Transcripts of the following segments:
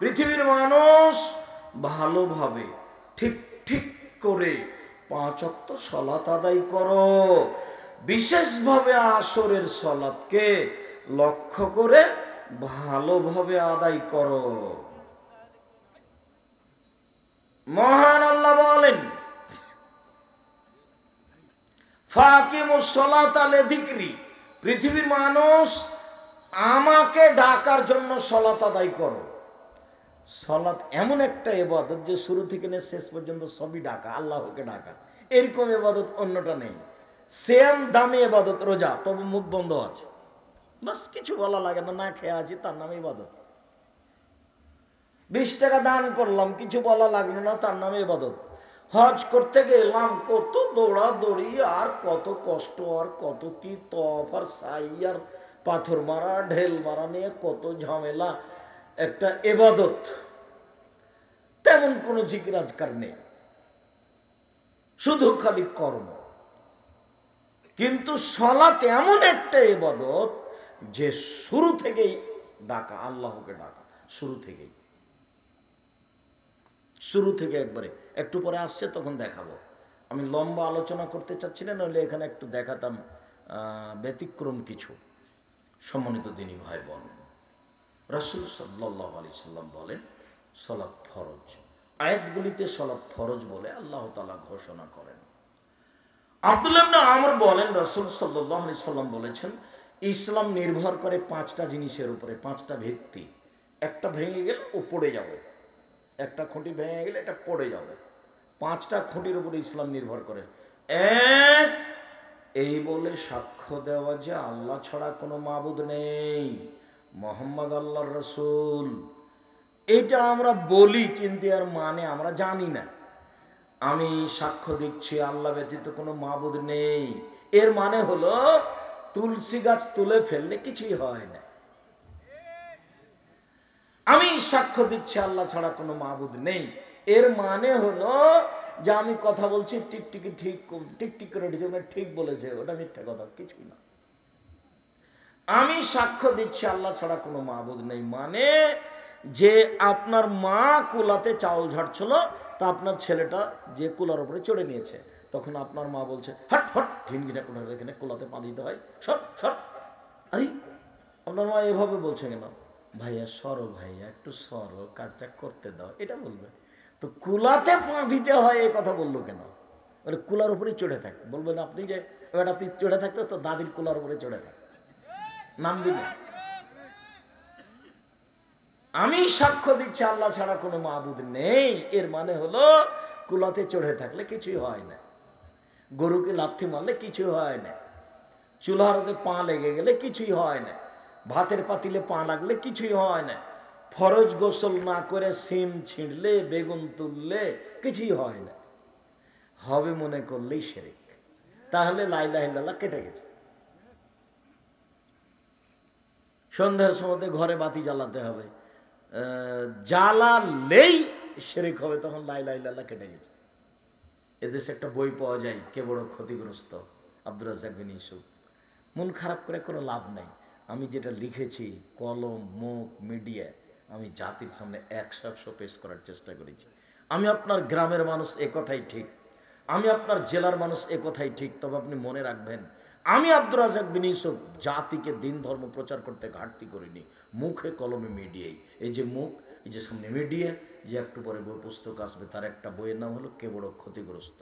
পৃথিবীর মানুষ ভালোভাবে ঠিক ঠিক করে 5 ওয়াক্ত সালাত আদায় করো, বিশেষভাবে আসরের সালাতকে লক্ষ্য করে ভালোভাবে আদায় করো। মহান আল্লাহ বলেন, ফাকিমুস সালাতা লিযিকরি, পৃথিবীর মানুষ আমাকে ডাকার জন্য সালাত আদায় করো। সালাত এমন একটা ইবাদত যে শুরু থেকে নিয়ে শেষ পর্যন্ত সবই ডাকা, আল্লাহকে ডাকা। এরকম ইবাদত অন্যটা নেই। সেম দামি ইবাদত রোজা, তবে মুখ বন্ধ আছে, বাস কিছু বলা লাগে না, না খেয়ে আছি, তার নামে ইবাদত। 20 টাকা দান করলাম, কিছু বলা লাগলো না, তার নামে ইবাদত। হজ করতে গেলাম, কত দৌড়াদৌড়ি আর কত কষ্ট আর কত কি তওয়াফ আর সাই আর পাথর মারা ঢেল মারা নিয়ে কত ঝামেলা, একটা ইবাদত। তেমন কোনো জিকির আজকার নেই, শুধু খালি কর্ম। কিন্তু সালাত এমন একটা ইবাদত যে শুরু থেকেই ডাকা, আল্লাহকে ডাকা, শুরু থেকেই, শুরু থেকে একবারে। একটু পরে আসছে তখন দেখাবো। আমি লম্বা আলোচনা করতে চাচ্ছি না, নইলে এখানে একটু দেখাতাম ব্যতিক্রম কিছু। সম্মানিত দিনী ভাই বোন, রাসূল সাল্লাল্লাহু আলাইহি সাল্লাম বলেন সালাত ফরজ। আয়াতগুলিতে সালাত ফরজ বলে আল্লাহ তাআলা ঘোষণা করেন। আব্দুল্লাহ ইবনে আমর বলেন, রাসূল সাল্লাল্লাহু আলাইহি সাল্লাম বলেছেন, ইসলাম নির্ভর করে 5টা জিনিসের উপরে, 5টা ভিত্তি। একটা ভেঙে গেলে ও পড়ে যাবে, একটা খুঁটি ভেঙে গেলে এটা পড়ে যাবে। 5টা খুঁটির উপরে ইসলাম নির্ভর করে। এক, এই বলে সাক্ষ্য দেওয়া যে আল্লাহ ছাড়া কোনো মাবুদ নেই, মুহাম্মদ আল্লাহর রাসূল। এটা আমরা বলি, কিন্তু এর মানে আমরা জানি না। আমি সাক্ষ্য দিচ্ছি আল্লাহ ব্যতীত কোনো মাবুদ নেই, এর মানে হলো তুলসী গাছ তুলে ফেললে কিছুই হয় না। আমি সাক্ষ্য দিচ্ছি আল্লাহ ছাড়া কোনো মাবুদ নেই, এর মানে হলো যে আমি কথা বলছি টিকটিকি ঠিক টিকটিক করে ঠিক বলেছে, ওটা মিথ্যা কথা, কিছুই না। আমি সাক্ষ্য দিচ্ছি আল্লাহ ছাড়া কোনো মাবুদ নেই মানে যে আপনার মা কুলাতে চাউল ঝাড়ছিল, তা আপনার ছেলেটা যে কুলার উপরে চড়ে নিয়েছে, তখন আপনার মা বলছে হট হট, ঢিনগিটা কুলার এখানে কুলাতে পা দিতে হয়, সর সর। আরে আপনার মা এভাবে বলছে কেন? ভাইয়া সরো, ভাইয়া একটু সরো, কাজটা করতে দাও, এটা বলবে। তো কুলাতে পা দিতে হয় এই কথা বললো কেন? বলে কুলার উপরে চড়ে থাক। বলবেন আপনি যে বেটা তুই চড়ে থাকতো, তো দাদির কুলার উপরে চড়ে থাক, নামবি না। আমি সাক্ষ্য দিচ্ছি আল্লাহ ছাড়া কোনো মাবুদ নেই, এর মানে হলো কুলাতে চড়ে থাকলে কিছুই হয় না, গরুকে লাথি মারলে কিছুই হয় না, চুলার ওতে পা লেগে গেলে কিছুই হয় না, ভাতের পাতিলে পা লাগলে কিছুই হয় না, ফরজ গোসল না করে সিম ছিঁড়লে বেগুন তুললে কিছুই হয় না। হবে মনে করলেই শিরক, তাহলে লা ইলাহা ইল্লাল্লাহ কেটে গেছে। সন্ধ্যার সময় ঘরে বাতি জ্বালাতে হবে, জ্বালালেই শিরক হবে, তখন লা ইলাহা ইল্লাল্লাহ কেটে গেছে। এদেশে একটা বই পাওয়া যায়, কে বড় ক্ষতিগ্রস্ত, আব্দুর রাজ্জাক বিন ইউসুফ। মন খারাপ করে কোনো লাভ নাই। আমি যেটা লিখেছি কলম মুখ মিডিয়া, আমি জাতির সামনে 100 পেশ করার চেষ্টা করেছি। আমি আপনার গ্রামের মানুষ, এ কথাই ঠিক, আমি আপনার জেলার মানুষ, এ কথাই ঠিক। তবে আপনি মনে রাখবেন, আমি আব্দুর রাজ্জাক বিন ইউসুফ জাতিকে দিন ধর্ম প্রচার করতে ঘাটতি করিনি, মুখে কলমে মিডিয়াই। এই যে মুখ, এই যে সামনে মিডিয়া, যে একটু পরে বই পুস্তক আসবে, তার একটা বইয়ের নাম হলো কে বড় ক্ষতিগ্রস্ত।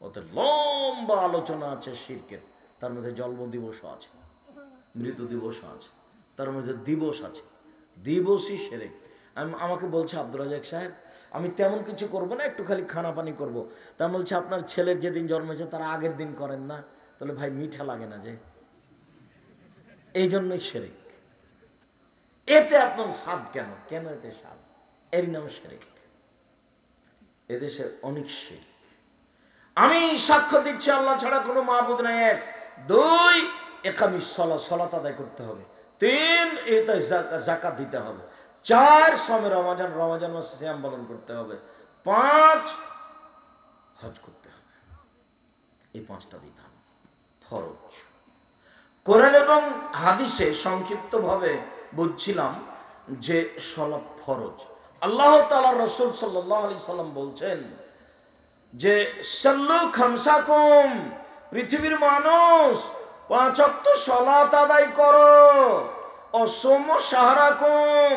ওতে লম্বা আলোচনা আছে শিরকের, তার মধ্যে জন্ম দিবসও আছে, মৃত্যু দিবসও আছে, তার মধ্যে দিবস আছে, দিবসই শিরক। আমাকে বলছে আব্দুর রাজ্জাক সাহেব, আমি তেমন কিছু করব না, একটু খালি খানা পানি করবো। তা বলছে আপনার ছেলের যেদিন জন্মেছে তার আগের দিন করেন না? তাহলে ভাই মিঠা লাগে না যে, এই জন্যই শিরক। এতে আপনার স্বাদ কেন? কেন এতে স্বাদ? এর নাম শিরক। এদেশের অনেক শিরক। আমি সাক্ষ্য দিচ্ছি আল্লাহ ছাড়া কোনো মাবুদ নাই, 1। 2, একামিস সালাত, সালাত আদায় করতে হবে। 3, এটা যাকাত দিতে হবে। 4, সমে রমজান, রমজান মাসে সিয়াম পালন করতে হবে। 5, হজ করতে হবে। এই 5টা বিধান ফরজ। কোরআন এবং হাদিসে সংক্ষিপ্তভাবে বুঝছিলাম, যে সালাত ফরজ। আল্লাহ তাআলা রাসূল সাল্লাল্লাহু আলাইহি সাল্লাম বলছেন যে সাল্লু খামসাকুম, পৃথিবীর মানুষ 5 ওয়াক্ত সালাত আদায় করো, অসম শাহরাকুম,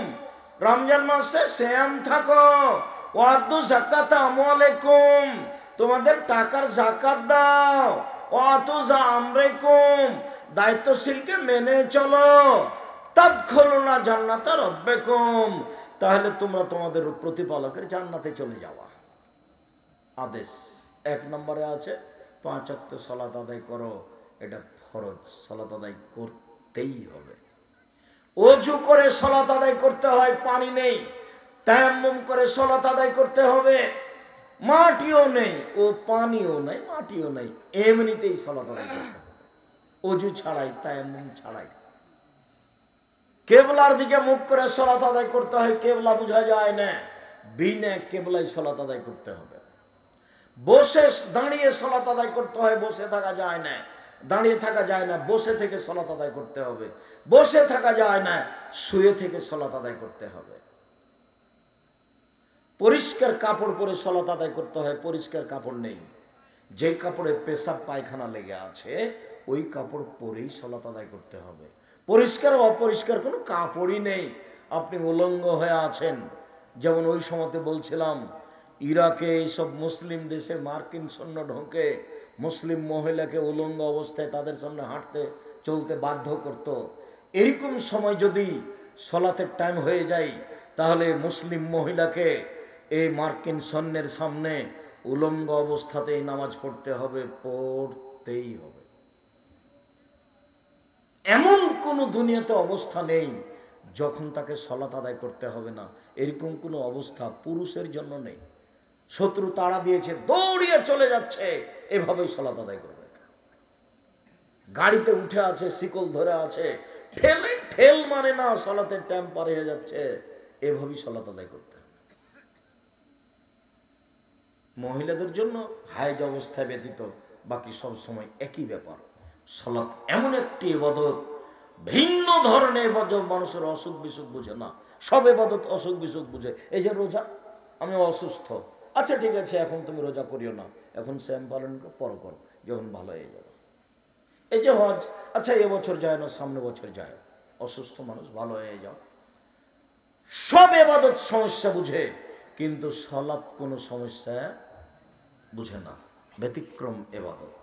রমজান মাসে সিয়াম থাকো, ওয়াদু যাকাত আমওয়ালাকুম, তোমাদের টাকার যাকাত দাও, ওয়াতু জামরাকুম, দায়িত্বশীলকে মেনে চলো, তাদখুলুনা জান্নাতা রাব্বিকুম, তাহলে তোমরা তোমাদের প্রতিপালকের জান্নাতে চলে যাওয়া। আদেশ 1 নম্বরে আছে 5 ওয়াক্ত সালাত আদায় করো, এটা ফরজ, সালাত আদায় করতেই হবে। ওযু করে সালাত আদায় করতে হয়, পানি নেই, তায়াম্মুম করে সালাত আদায় করতে হবে, মাটিও নেই, ও পানিও নেই, মাটিও নেই, এমনিতেই সালাত আদায় করতে হবে, ওযু ছাড়াই, তায়াম্মুম ছাড়াই। কেবলার দিকে মুখ করে সালাত আদায় করতে হয়, কেবলা বোঝা যায় না, বিনা কেবলায় সালাত আদায় করতে হবে। বসে দাঁড়িয়ে সালাত আদায় করতে হয়, বসে থাকা যায় না, দাঁড়িয়ে থাকা যায় না, বসে থেকে সালাত আদায় করতে হবে, বসে থাকা যায় না, শুয়ে থেকে সালাত আদায় করতে হবে। পরিষ্কার কাপড় পরে সালাত আদায় করতে হয়, পরিষ্কার কাপড় নেই, যে কাপড়ে পেশাব পায়খানা লেগে আছে ওই কাপড় পরেই সালাত আদায় করতে হবে। পরিষ্কার অপরিষ্কার কোনো কাপড়ই নেই, আপনি উলঙ্গ হয়ে আছেন। যেমন ওই সময়তে বলছিলাম, ইরাকে এইসব মুসলিম দেশে মার্কিন সৈন্য ঢোকে, মুসলিম মহিলাকে উলঙ্গ অবস্থায় তাদের সামনে হাঁটতে চলতে বাধ্য করত। এরকম সময় যদি সলাতের টাইম হয়ে যায়, তাহলে মুসলিম মহিলাকে এই মার্কিন সৈন্যের সামনে উলঙ্গ অবস্থাতেই নামাজ পড়তে হবে, পড়তেই হবে। এমন কোন দুনিয়াতে অবস্থা নেই যখন তাকে সালাত আদায় করতে হবে না, এরকম কোনো অবস্থা পুরুষের জন্য নেই। শত্রু তাড়া দিয়েছে, দৌড়িয়ে চলে যাচ্ছে, এভাবেই সালাত আদায় করবে। গাড়িতে উঠে আছে, শিকল ধরে আছে, ঠেলে ঠেল মানে না, সালাতের টাইম পার হয়ে যাচ্ছে, এভাবেই সালাত আদায় করতে হবে। মহিলাদের জন্য হায়েজ অবস্থায় ব্যতীত বাকি সব সময় একই ব্যাপার। সালাত এমন একটি ইবাদত, ভিন্ন ধরনের ইবাদত, মানুষের অসুখ বিসুখ বুঝে না, সব ইবাদত অসুখ বিসুখ বুঝে। এই যে রোজা, আমি অসুস্থ, আচ্ছা ঠিক আছে এখন তুমি রোজা করিও না, এখন শ্যাম পালন পর করো, যখন ভালো হয়ে যাবে। এই যে হজ, আচ্ছা এবছর যায় না, সামনে বছর যায়, অসুস্থ মানুষ, ভালো হয়ে যাও। সব ইবাদত সমস্যা বুঝে, কিন্তু সালাত কোনো সমস্যা বুঝে না, ব্যতিক্রম ইবাদত।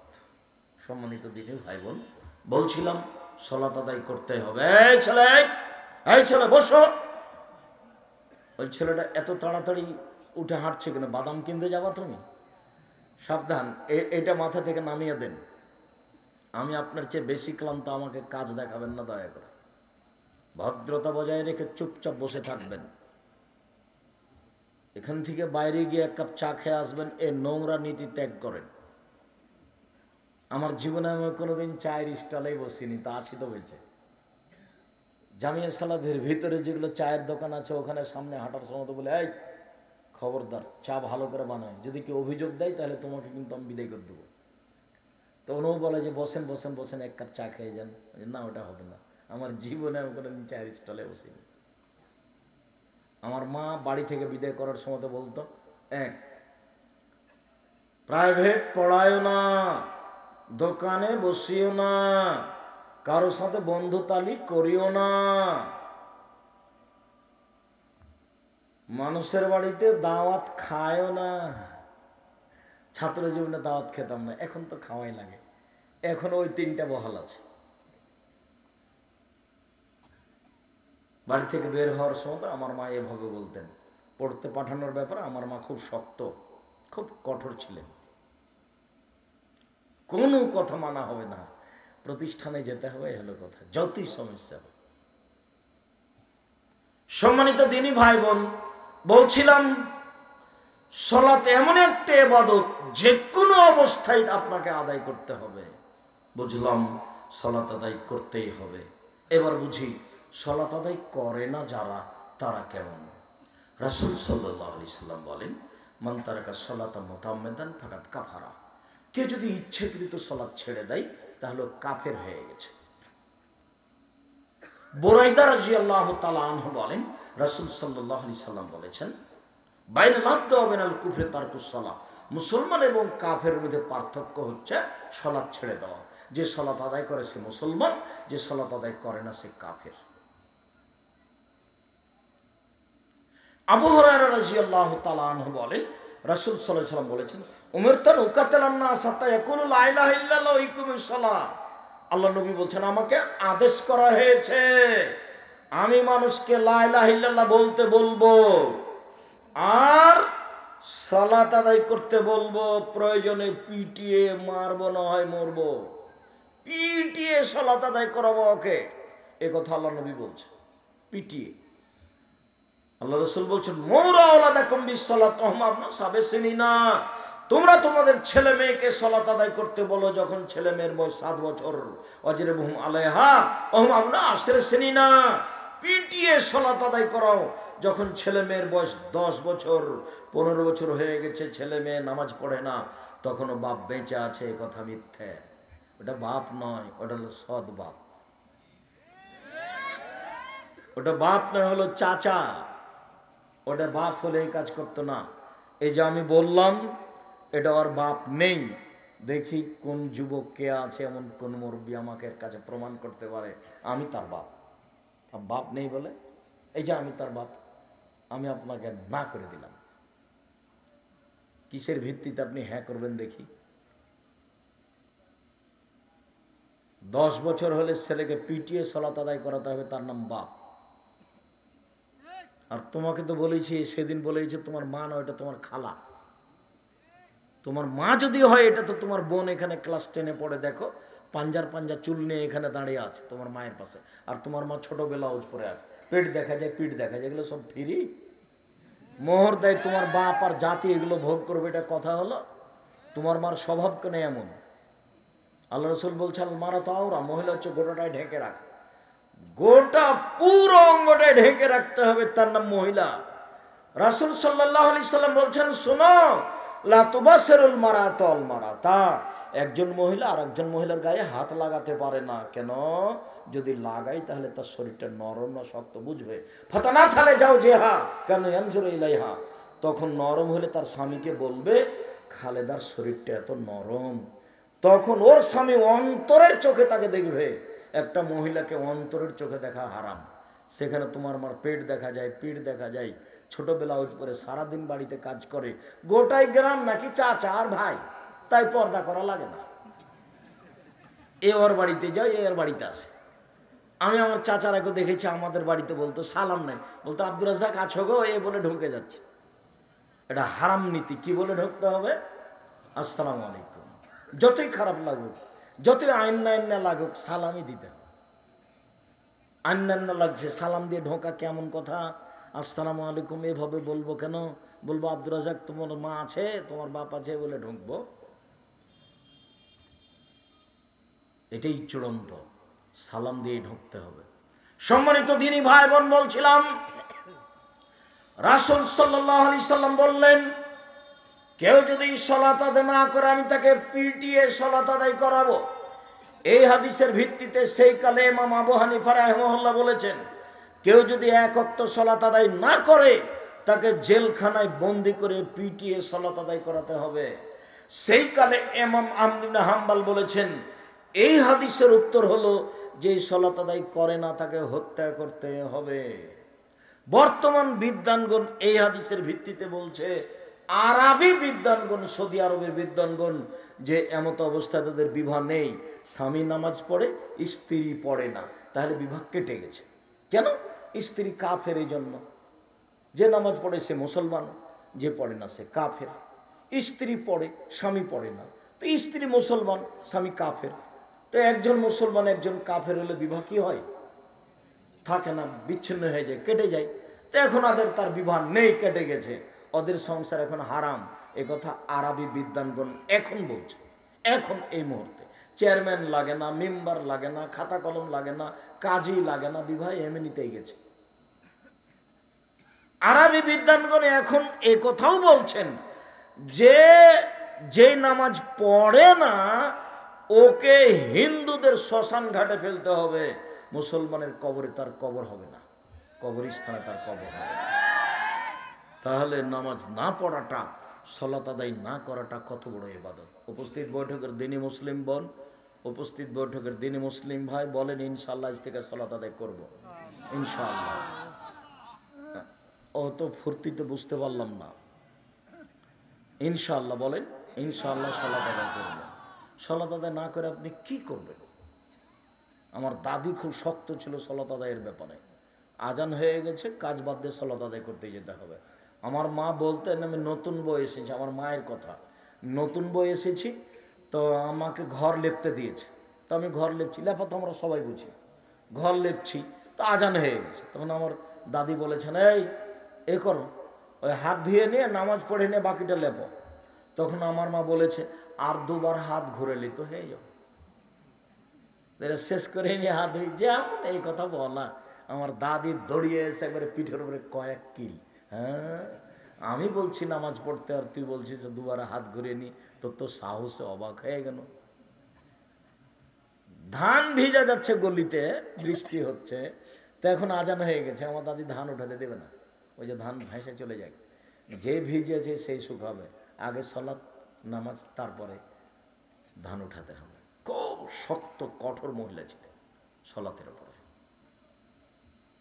সম্মানিত দিনী ভাই বোন, বলছিলাম সালাত আদায় করতে হবে। এই ছেলে বসো। ওই ছেলেটা এত তাড়াতাড়ি উঠে হাঁটছে কেন? বাদাম কিনতে যাবা তুমি? সাবধান, এটা মাথা থেকে নামিয়ে দেন। আমি আপনার চেয়ে বেশি ক্লান্ত, আমাকে কাজ দেখাবেন না দয়া করে। ভদ্রতা বজায় রেখে চুপচাপ বসে থাকবেন। এখান থেকে বাইরে গিয়ে 1 কাপ চা খেয়ে আসবেন, এ নোংরা নীতি ত্যাগ করেন। আমার জীবনে আমি কোনোদিন চায়ের স্টলেই বসিনি, তা আছি তো বেঁচে। জামিয়া সালাফের ভিতরে যেগুলো চায়ের দোকান আছে, ওখানে সামনে হাঁটার সময় তো বলে, এই খবরদার, চা ভালো করে বানায়, যদি কেউ অভিযোগ দেয় তাহলে তোমাকে কিন্তু আমি বিদায় করে দেবো। তো ওনাও বলে যে বসেন বসেন বসেন, 1 কাপ চা খেয়ে যান। না, ওটা হবে না। আমার জীবনে আমি কোনোদিন চায়ের স্টলে বসিনি। আমার মা বাড়ি থেকে বিদায় করার সময় তো বলতো, প্রাইভেট পড়ায়ও না, দোকানে বসিও না, কারো সাথে বন্ধু তালিক করিও না, মানুষের বাড়িতে দাওয়াত খায়ও না। ছাত্র জীবনে দাওয়াত খেতাম না, এখন তো খাওয়াই লাগে। এখন ওই 3টা বহাল আছে। বাড়ি থেকে বের হওয়ার সময় তো আমার মা এভাবে বলতেন। পড়তে পাঠানোর ব্যাপারে আমার মা খুব শক্ত, খুব কঠোর ছিলেন। কোনো কথা মানা হবে না, প্রতিষ্ঠানে যেতে হবে, হলো কথা, যতই সমস্যা হবে। সম্মানিত দিনী ভাই বোন, বলছিলাম সালাত এমন একটা ইবাদত, যে কোনো অবস্থায় আপনাকে আদায় করতে হবে। বুঝলাম সালাত আদায় করতেই হবে। এবার বুঝি সালাত আদায় করে না যারা, তারা কেমন? রাসূল সাল্লাল্লাহু আলাইহি সাল্লাম বলেন, মান তারাকা সালাতা মুতাআম্মিদান ফাকাদ কাফারা। কে যদি ইচ্ছাকৃত সালাত ছেড়ে দেয় তাহলে কাফের হয়ে গেছে। বুরাইদা রাদিয়াল্লাহু তাআলা আনহু বলেন, রাসূল সাল্লাল্লাহু আলাইহি সাল্লাম বলেছেন, বাইনাল আবদি ওয়া বাইনাল কুফরি তারকুস সালাহ, মুসলমান এবং কাফের মধ্যে পার্থক্য হচ্ছে সালাত ছেড়ে দেওয়া। যে সালাত আদায় করে সে মুসলমান, যে সালাত আদায় করে না সে কাফের। আবু হুরায়রা রাদিয়াল্লাহু তাআলা আনহু বলেন, রাসূল সাল্লাল্লাহু আলাইহি সাল্লাম বলেছেন, উমিরতু আন উকাতিলান নাস হাত্তা ইয়াকুলু লা ইলাহা ইল্লাল্লাহ ওয়া ইকুমুস সালাহ। আল্লাহ নবী বলছেন, আমাকে আদেশ করা হয়েছে আমি মানুষকে লা ইলাহা ইল্লাল্লাহ বলতে বলবো আর সালাত আদায় করতে বলবো। প্রয়োজনে পিটিয়ে মারবো, না হয় মরবো, পিটিয়ে সালাত আদায় করাবো ওকে। এ কথা আল্লাহ নবী বলছে, পিটিয়ে। আল্লাহ রাসূল বলছেন, মৌরা আওলাদাকুম বিসসালাত ওয়া হুম আবনাউনা, তোমরা তোমাদের ছেলে মেয়েকে সালাত আদায় করতে বলো যখন ছেলে মেয়ের বয়স 7 বছর। ওয়াজরিবুহুম আলাইহা ওয়া হুম আবনাউনা, পিটিয়ে সালাত আদায় করাও যখন ছেলে মেয়ের বয়স 10 বছর 15 বছর হয়ে গেছে, ছেলে মেয়ে নামাজ পড়ে না, তখনও বাপ বেঁচে আছে, এ কথা মিথ্যে। ওটা বাপ নয়, ওটা হলো সৎ বাপ। ওটা বাপ নয়, হলো চাচা। ওটা বাপ হলে এই কাজ করতো না। এই যে আমি বললাম এটা ওর বাপ নেই, দেখি কোন যুবক কে আছে এমন কোন মুরব্বী আমাকে এর কাছে প্রমাণ করতে পারে আমি তার বাপ। বাপ নেই বলে এই যে আমি তার বাপ, আমি আপনাকে না করে দিলাম। কিসের ভিত্তিতে আপনি হ্যাঁ করবেন দেখি? 10 বছর হলে ছেলেকে পিটিয়ে সালাত আদায় করাতে হবে, তার নাম বাপ। আর তোমাকে তো বলেছি, সেদিন বলেছি তোমার মা নয়, এটা তোমার খালা। তোমার মা যদি হয় এটা তো তোমার বোন, এখানে ক্লাস 10-এ পড়ে, দেখো পাঞ্জার চুল নিয়ে এখানে দাঁড়িয়ে আছে তোমার মায়ের পাশে। আর তোমার মা ছোট ব্লাউজ পরে আছে, পেট দেখা যায়, পিঠ দেখা যায়, এগুলো সব ফ্রি। মোহর দেয় তোমার বাপ আর জাতি, এগুলো ভোগ করবে, এটা কথা হলো? তোমার মার স্বভাব কেন এমন? আল্লাহ রাসূল বলছেন, মারা তো আওরা, মহিলা হচ্ছে গোটাটাই ঢেকে রাখ, গোটা পুরো অঙ্গটাই ঢেকে রাখতে হবে, তার নাম মহিলা। রাসূল সাল্লাল্লাহু আলাইহি সাল্লাম বলছেন, শোনো, লা তুবাসসিরুল মারাতাল মারাতা, একজন মহিলা আর একজন মহিলার গায়ে হাত লাগাতে পারে না। কেন? যদি লাগাই তাহলে তার শরীরটা নরম না শক্ত বুঝবে। ফাতানা থালে যাও জেহা কেন ইয়ানজুরু ইলাইহা, তখন নরম হলে তার স্বামীকে বলবে খালেদার শরীরটা এত নরম, তখন ওর স্বামী অন্তরের চোখে তাকে দেখবে। একটা মহিলাকে অন্তরের চোখে দেখা হারাম। সেখানে তোমার মার পেট দেখা যায়, পিঠ দেখা যায়, ছোট ব্লাউজ পরে সারাদিন বাড়িতে কাজ করে, গোটাই গ্রাম নাকি চাচা আর ভাই, তাই পর্দা করা লাগে না। এ ওর বাড়িতে যায়, এ ওর বাড়িতে আসে। আমি আমার চাচারাকে দেখেছি আমাদের বাড়িতে বলতো সালাম নাই, বলতো আব্দুর রাজ্জাক আছো গো, এ বলে ঢুকে যাচ্ছে। এটা হারাম নীতি। কি বলে ঢুকতে হবে? আসসালামু আলাইকুম। যতই খারাপ লাগুক, যতই আইন্না লাগুক, সালামই দিতে হবে। আইন্না লাগছে, সালাম দিয়ে ঢোকা কেমন কথা? আসসালামু আলাইকুম এভাবে বলবো কেন? বলবো আব্দুর রাজ্জাক তোমার মা আছে, তোমার বাপ আছে বলে ঢুকবো? এটাই চূড়ান্ত, সালাম দিয়ে ঢুকতে হবে। সম্মানিত দিনী ভাই বোন, বলছিলাম রাসূল সাল্লাল্লাহু আলাইহি সাল্লাম বললেন, কেউ যদি সালাত আদায় না করে আমি তাকে পিটিয়ে সালাত আদায় করাবো। এই হাদিসের ভিত্তিতে সেই কালে ইমাম আবু হানিফা রাহিমাহুল্লাহ বলেছেন, কেউ যদি 1 ওয়াক্ত সালাত আদায় না করে তাকে জেলখানায় বন্দি করে পিটিয়ে সালাত আদায় করাতে হবে। সেই কালে ইমাম আহমদ ইবনে হাম্বল বলেছেন, এই হাদিসের উত্তর হলো যে সালাত আদায় করে না তাকে হত্যা করতে হবে। বর্তমান বিদ্বানগণ এই হাদিসের ভিত্তিতে বলছে, আরবি বিদ্বানগণ, সৌদি আরবের বিদ্বানগণ, যে এমত অবস্থায় তাদের বিবাহ নেই, স্বামী নামাজ পড়ে স্ত্রী পড়ে না, তাহলে বিবাহ কেটে গেছে। কেন? স্ত্রী কাফের, এই জন্য। যে নামাজ পড়ে সে মুসলমান, যে পড়ে না সে কাফের। স্ত্রী পড়ে, স্বামী পড়ে না, তো স্ত্রী মুসলমান, স্বামী কাফের। তো একজন মুসলমান একজন কাফের হলে বিবাহ কি হয়? থাকে না, বিচ্ছিন্ন হয়ে যায়, কেটে যায়। তো এখন তার বিবাহ নেই, কেটে গেছে, ওদের সংসার এখন হারাম। এ কথা আরবি বিদ্বানগণ এখন বলছে। এখন এই মুহূর্তে চেয়ারম্যান লাগে না, মেম্বার লাগে না, খাতা কলম লাগে না, কাজই লাগে না, বিবাহ এমনিতেই গেছে। আরবি বিদ্বানগণ এখন এ কথাও বলছেন যে নামাজ পড়ে না ওকে হিন্দুদের শ্মশান ঘাটে ফেলতে হবে, মুসলমানের কবরে তার কবর হবে না, কবরস্থানে তার কবর হবে না। তাহলে নামাজ না পড়াটা, সালাত আদায় না করাটা কত বড় ইবাদত। উপস্থিত বৈঠকের দিনই মুসলিম বোন, উপস্থিত বৈঠকের দিনই মুসলিম ভাই বলেন ইনশাআল্লাহ আজ থেকে সালাত আদায় করব ইনশাআল্লাহ। অত ফুর্তিতে বুঝতে পারলাম না। ইনশাআল্লাহ বলেন, ইনশাআল্লাহ সালাত আদায় করবেন। সালাত আদায় না করে আপনি কি করবেন? আমার দাদি খুব শক্ত ছিল সালাত আদায়ের ব্যাপারে। আজান হয়ে গেছে, কাজ বাদ দিয়ে সালাত আদায় করতে যেতে হবে। আমার মা বলতেন আমি নতুন বই এসেছি, আমার মায়ের কথা, নতুন বই এসেছি তো আমাকে ঘর লেপতে দিয়েছে, তো আমি ঘর লেপছি, লেপা তো আমরা সবাই বুঝি, ঘর লেপছি, তো আজান হয়ে গেছে। তখন আমার দাদি বলেছেন এই করো, ওই হাত ধুয়ে নিয়ে নামাজ পড়ে নিয়ে বাকিটা লেপো। তখন আমার মা বলেছে আর দুবার হাত ঘুরে নিত হয়ে যাও, শেষ করে নিয়ে হাত ধুই যেমন এই কথা বলা। আমার দাদি দড়িয়ে এসে একবারে পিঠের উপরে কয়েক কিল। হ্যাঁ, আমি বলছি নামাজ পড়তে আর তুই বলছিস দুবার হাত ঘুরিয়ে নি, তোর তো সাহসে অবাক হয়ে গেল। ধান ভিজা যাচ্ছে গলিতে, বৃষ্টি হচ্ছে, তো এখন আজান হয়ে গেছে, আমার দাদি ধান উঠাতে দেবে না, ওই যে ধান ভেসে চলে যায়, যে ভিজেছে সেই শুকাবে, আগে সালাত নামাজ তারপরে ধান উঠাতে হবে। খুব শক্ত কঠোর মহিলা ছিল সালাতের উপরে।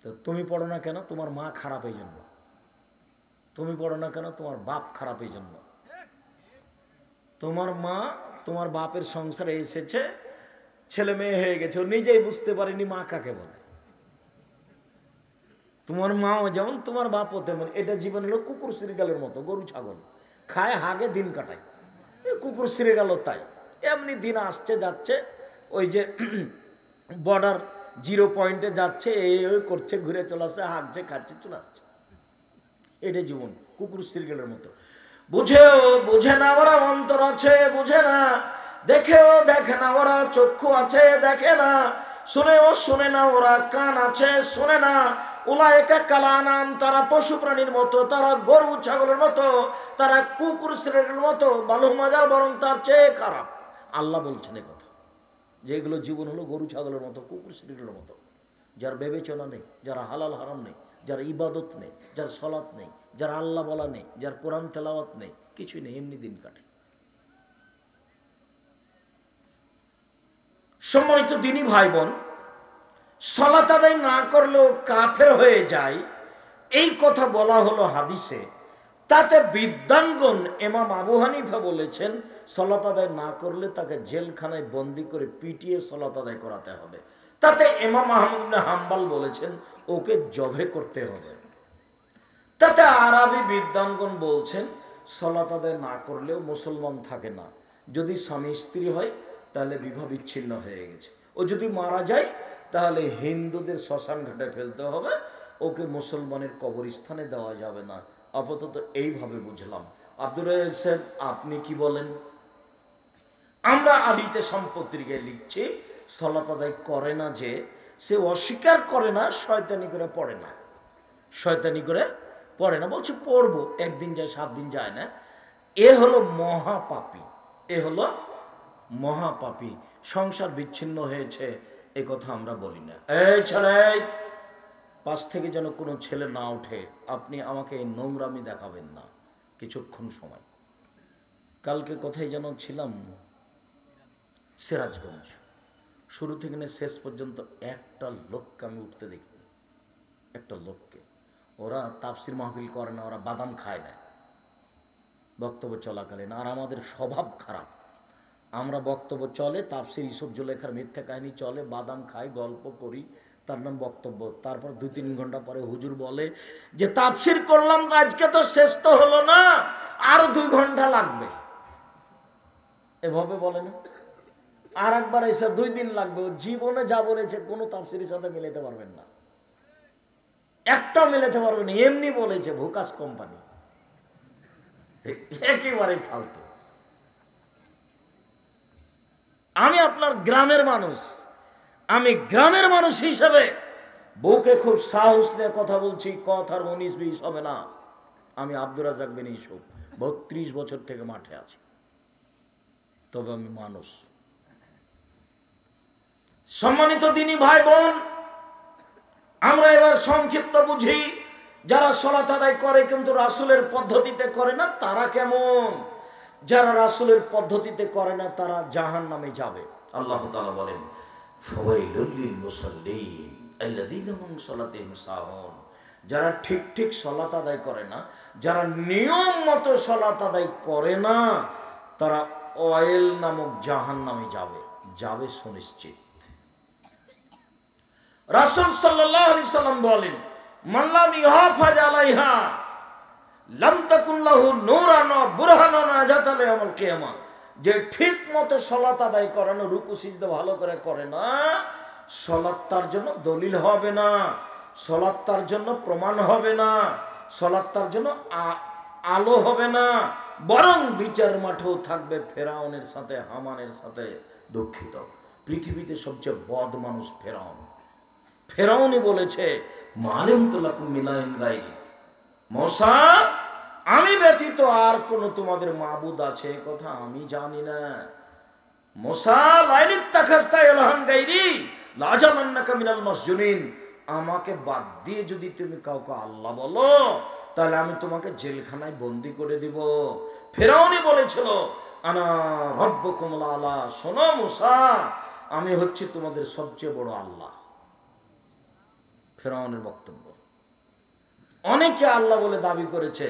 তো তুমি পড়ো না কেন? তোমার মা খারাপ এই জন্য। তুমি পড়ো না কেন? তোমার বাপ খারাপ এই জন্য। তোমার মা তোমার বাপের সংসারে এসেছে, ছেলে মেয়ে হয়ে গেছে, ও নিজেই বুঝতে পারেনি মা কাকে বলে। তোমার মাও যেমন তোমার বাপও তেমন। এটা জীবন হলো কুকুর শ্রীগালের মতো, গরু ছাগল খায় হাগে দিন কাটায়, কুকুর শ্রীগালও তাই। এমনি দিন আসছে যাচ্ছে, ওই যে বর্ডার 0 পয়েন্টে যাচ্ছে, এই করছে, ঘুরে চলে আসছে, হাঁকছে, খাচ্ছে, চলে আসছে। এটা জীবন কুকুর শ্রীগালের মতো। বুঝেও বুঝে না ওরা, অন্তর আছে বুঝে না, দেখেও দেখে না ওরা, চক্ষু আছে দেখে না, শুনেও শুনে না ওরা, কান আছে শুনে না। উলায়েকা কালানাম, তারা পশু প্রাণীর মতো, তারা গরু ছাগলের মতো, তারা কুকুর শ্রেণীর মতো, বালু মাজার বরং তার চেয়ে খারাপ। আল্লাহ বলছেন এই কথা, যেগুলো জীবন হলো গরু ছাগলের মতো, কুকুর শ্রেণীর মতো, যার বিবেচনা নেই, যারা হালাল হারাম নেই, যার ইবাদত নেই, যার সলাত নেই, যার আল্লাহ বলা নেই, যার কোরআন তেলাওয়াত নেই, কিছুই নেই, এমনি দিন কাটে। সম্মানিত দিনী ভাই বোন, সালাত আদায় না করলেও কাফের হয়ে যায়, এই কথা বলা হলো হাদিসে। তাতে বিদ্বানগণ ইমাম আবু হানিফা বলেছেন সালাত আদায় না করলে তাকে জেলখানায় বন্দি করে পিটিয়ে সালাত আদায় করাতে হবে। তাতে ইমাম আহমদ ইবনে হাম্বল বলেছেন ওকে জবে করতে হবে। তাতে আরবি বিদ্বানগণ বলছেন সালাত আদায় না করলেও মুসলমান থাকে না। যদি স্বামী স্ত্রী হয় তাহলে বিবাহ বিচ্ছিন্ন হয়ে গেছে। ও যদি মারা যায় তাহলে হিন্দুদের শ্মশান ঘাটে ফেলতে হবে, ওকে মুসলমানের কবরস্থানে দেওয়া যাবে না। আপাতত এইভাবে বুঝলাম। আব্দুর রাজ্জাক সাহেব আপনি কি বলেন? আমরা আদিতে সম্পত্তিকায় লিখছি সালাত আদায় করে না, যে সে অস্বীকার করে না, শয়তানি করে পড়ে না, শয়তানি করে পড়ে না, বলছে পড়বো, একদিন যায় 7 দিন যায় না, এ হলো মহাপাপী, এ হলো মহাপাপী। সংসার বিচ্ছিন্ন হয়েছে এ কথা আমরা বলি না। এই ছেলে, পাশ থেকে যেন কোনো ছেলে না ওঠে, আপনি আমাকে এই নোংরামি দেখাবেন না কিছুক্ষণ সময়। কালকে কোথায় যেন ছিলাম, সিরাজগঞ্জ, শুরু থেকে শেষ পর্যন্ত একটা লোককে আমি উঠতে দেখিনি, একটা লোককে। ওরা তাফসির মাহফিল করে না, ওরা বাদাম খায় না বক্তব্য চলাকালীন। আর আমাদের স্বভাব খারাপ, আমরা বক্তব্য চলে, তাফসির ইসুফ জুলেখার মিথ্যা কাহিনী চলে, বাদাম খাই, গল্প করি, তার নাম বক্তব্য। তারপর 2-3 ঘন্টা পরে হুজুর বলে যে তাফসির করলাম আজকে তো শেষ তো হলো না, আরো 2 ঘন্টা লাগবে, এভাবে বলে না। আর একবার এসে 2 দিন লাগবে। জীবনে যা বলেছে কোনো তাফসিরের সাথে মিলাতে পারবেন না, একটা মিলাতে পারবেন না, এমনি বলেছে, ভুকাস কোম্পানি, একেবারে ফালতু। আমি আপনার গ্রামের মানুষ, আমি গ্রামের মানুষ হিসেবে বউকে খুব সাহস নিয়ে কথা বলছি, কথার 19-20 হবে না। আমি আব্দুর রাজ্জাক বিন ইউসুফ, 32 বছর থেকে মাঠে আছি, তবে আমি মানুষ। সম্মানিত দিনী ভাই বোন, আমরা এবার সংক্ষিপ্ত বুঝি, যারা সালাত আদায় করে কিন্তু রাসূলের পদ্ধতিতে করে না তারা কেমন? যারা রাসূলের পদ্ধতিতে করে না তারা জাহান্নামে যাবে। আল্লাহ তাআলা বলেন, ফাওয়াইলুল লিল মুসাল্লিন আল্লাযীনা হুম সালাতিহিম সাহুন। যারা ঠিক ঠিক সালাত আদায় করে না, যারা নিয়ম মতো সালাত আদায় করে না, তারা ওয়াইল নামক জাহান্নামে যাবে সুনিশ্চিত। রাসূল সাল্লাল্লাহু আলাইহি সাল্লাম বলেন, মান লাম ইহাফাজ আলাইহা লাম তাকুন লাহু নূরান ওয়া বুরহানুন আজাতা লিয়াউমিল কিয়ামা। যে ঠিক মতো সালাত আদায় করে না, রুকু সিজদা ভালো করে করে না, সালাত তার জন্য দলিল হবে না, সালাত তার জন্য প্রমাণ হবে না, সালাত তার জন্য আলো হবে না, বরং বিচার মাঠেও থাকবে ফেরাউনের সাথে, হামানের সাথে। দুঃখিত, পৃথিবীতে সবচেয়ে বদ মানুষ ফেরাউন। ফেরাউনই বলেছে, মালিম তুলাকুম মিনাইন গায়রি, মূসা আমি ব্যতীত আর কোন তোমাদের মাবুদ আছে কথা আমি জানি না। মূসা লাইনিত্তাখাযতা ইলাহান গায়রি লাজালান্নাকা মিনাল মাসজুনিন, আমাকে বাদ দিয়ে যদি তুমি কাউকে আল্লাহ বলো তাহলে আমি তোমাকে জেলখানায় বন্দি করে দিব। ফেরাউনই বলেছিল, আনা রব্বুকুমুল আলা, শোনো মূসা আমি হচ্ছি তোমাদের সবচেয়ে বড় আল্লাহ। ফেরাউনের বক্তব্য। অনেকে আল্লাহ বলে দাবি করেছে,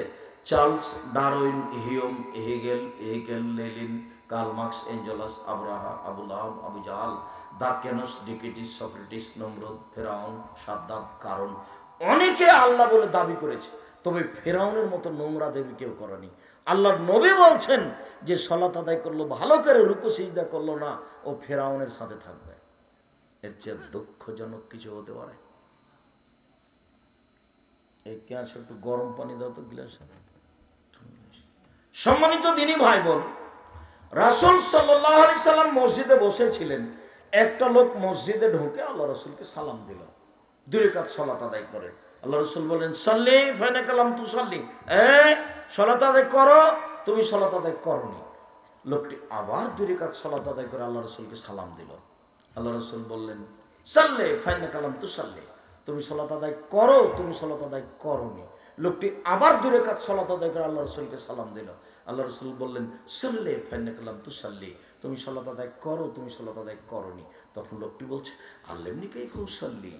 Charles Darwin, Hume, Hegel, Lenin, Karl Marx, Engels, আব্রাহা, আবুল আহাব, আবু জাহাল, দাকিয়ানুস, ডিকিটিস, সক্রেটিস, নমরুদ, ফেরাউন, সাদ্দাত, কারণ অনেকে আল্লাহ বলে দাবি করেছে, তবে ফেরাউনের মতো নোংরা দেবী কেউ করেনি। আল্লাহর নবী বলছেন যে সালাত আদায় করলো, ভালো করে রুকু সিজদা করলো না, ও ফেরাউনের সাথে থাকবে। এর চেয়ে দুঃখজনক কিছু হতে পারে? একটু গরম পানি দাও তো গ্লাস। সম্মানিত দিনী ভাই বোন, রাসূল সাল্লাল্লাহু আলাইহি সাল্লাম মসজিদে বসেছিলেন। একটা লোক মসজিদে ঢোকে আল্লাহ রাসূলকে সালাম দিল, 2 রাকাত সালাত আদায় করে। আল্লাহ রাসূল বলেন, সাল্লি ফাইনাকা লাম তুসাল্লি, সালাত আদায় করো, তুমি সালাত আদায় করনি। লোকটি আবার 2 রাকাত সালাত আদায় করে আল্লাহ রাসূলকে সালাম দিল। আল্লাহ রাসূল বললেন, সাল্লি ফাইনাকা লাম তুসাল্লি, তুমি সালাত আদায় করো, তুমি সালাত আদায় করনি। লোকটি আবার 2 রাকাত সালাত আদায় করে আল্লাহ রাসূলকে সালাম দিল। আল্লাহ রাসূল বললেন, সাল্লি ফাইনাকা লাম তুসাল্লি, তুমি সালাত আদায় করো, তুমি সালাত আদায় করনি। তখন লোকটি বলছে, আল্লিমনি কাইফা উসাল্লি,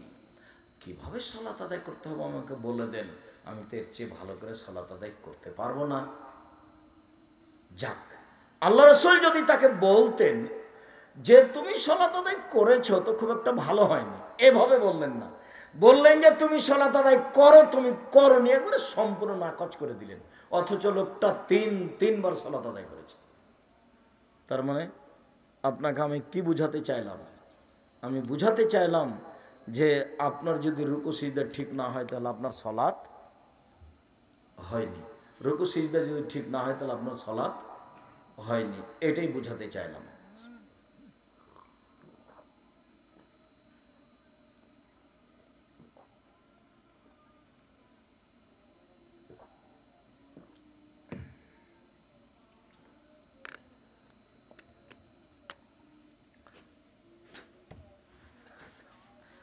কিভাবে সালাত আদায় করতে হবে আমাকে বলে দেন, আমি তো এর চেয়ে ভালো করে সালাত আদায় করতে পারবো না। যাক, আল্লাহ রাসূল যদি তাকে বলতেন যে তুমি সালাত আদায় করেছো তো খুব একটা ভালো হয়নি, এভাবে বললেন না, বললেন যে তুমি সালাত আদায় করো, তুমি করনি, একবারে সম্পূর্ণ নাকচ করে দিলেন। অথচ লোকটা তিনবার সালাত আদায় করেছে। তার মানে আপনাকে আমি কি বুঝাতে চাইলাম? আমি বুঝাতে চাইলাম যে আপনার যদি রুকু সিজদা ঠিক না হয় তাহলে আপনার সালাত হয়নি। রুকু সিজদা যদি ঠিক না হয় তাহলে আপনার সালাত হয়নি, এটাই বুঝাতে চাইলাম।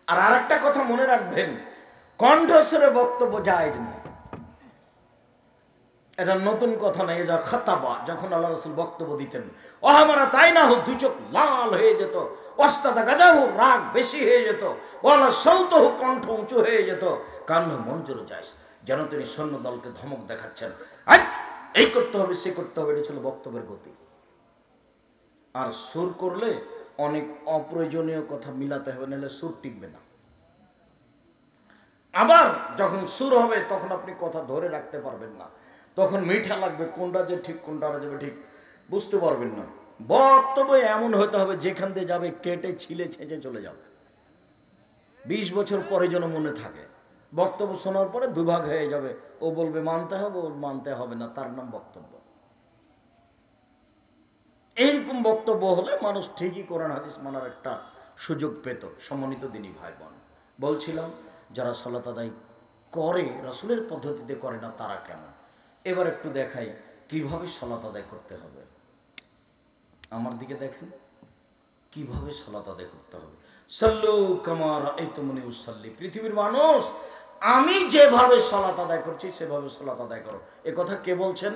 আর আরেকটা কথা মনে রাখবেন, কণ্ঠস্বরে বক্তব্য জায়েজ না। এটা নতুন কথা নয়। যা খাতাবা, যখন আল্লাহ রাসূল বক্তব্য দিতেন, ওহামারা তাই না হোক, 2 চোখ লাল হয়ে যেত, ওয়াস্তাদা গাজাহু, রাগ বেশি হয়ে যেত, ওয়ালা সাউতুহু, কণ্ঠ উঁচু হয়ে যেত, কান্না মঞ্জুর যায়, যেন তিনি সৈন্য দলকে ধমক দেখাচ্ছেন, এই করতে হবে, সে করতে হবে। এটা ছিল বক্তব্যের গতি। আর সুর করলে অনেক অপ্রয়োজনীয় কথা মিলাতে হবে, নাহলে সুর টিকবে না। আবার যখন সুর হবে তখন আপনি কথা ধরে রাখতে পারবেন না, তখন মিঠা লাগবে, কোনটা যে ঠিক কোনটা যাবে ঠিক বুঝতে পারবেন না। বক্তব্য এমন হতে হবে যেখান দিয়ে যাবে কেটে ছিলে ছেঁচে চলে যাবে, 20 বছর পরে যেন মনে থাকে। বক্তব্য শোনার পরে দুভাগ হয়ে যাবে, ও বলবে মানতে হবে, ও মানতে হবে না, তার নাম বক্তব্য। এইরকম বক্তব্য হলে মানুষ ঠিকই কোরআন হাদিস মানার একটা সুযোগ পেত। সম্মানিত দিনী ভাই বোন, বলছিলাম যারা সালাত আদায় করে রাসূলের পদ্ধতিতে করে না তারা কেমন। এবার একটু দেখাই কিভাবে সালাত আদায় করতে হবে। আমার দিকে দেখেন, কিভাবে সালাত আদায় করতে হবে। সাল্লু কামা রাআইতুমুনি উসাল্লি, পৃথিবীর মানুষ আমি যেভাবে সালাত আদায় করছি সেভাবে সালাত আদায় করো। এ কথা কে বলছেন?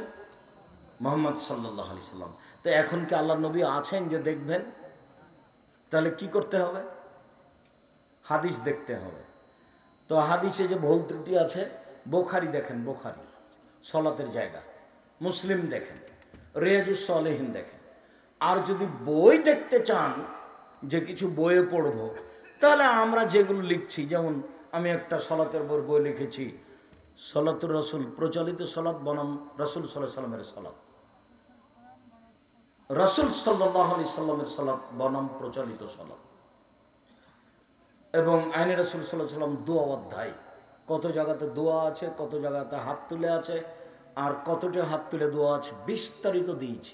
মুহাম্মদ সাল্লাল্লাহু আলাইহি সাল্লাম। তো এখন কি আল্লাহর নবী আছেন যে দেখবেন? তাহলে কি করতে হবে? হাদিস দেখতে হবে। তো হাদিসে যে ভুল ত্রুটি আছে, বুখারী দেখেন, বুখারী সালাতের জায়গা, মুসলিম দেখেন, রিয়াজুস সালেহিন দেখেন। আর যদি বই দেখতে চান যে কিছু বইয়ে পড়ব, তাহলে আমরা যেগুলো লিখছি, যেমন আমি একটা সালাতের বই লিখেছি, সালাতুর রাসূল, প্রচলিত সালাত বনাম রাসূল সাল্লাল্লাহু আলাইহি সাল্লামের সালাত, রাসূল সাল্লাল্লাহু আলাইহি সাল্লামের সালাত বনাম প্রচলিত সালাত, এবং আইনে রাসূল সাল্লাল্লাহু আলাইহি সাল্লাম দোয়া অধ্যায়, কত জায়গাতে দোয়া আছে, কত জায়গাতে হাত তুলে আছে, আর কতটা হাত তুলে দোয়া আছে বিস্তারিত দিয়েছি।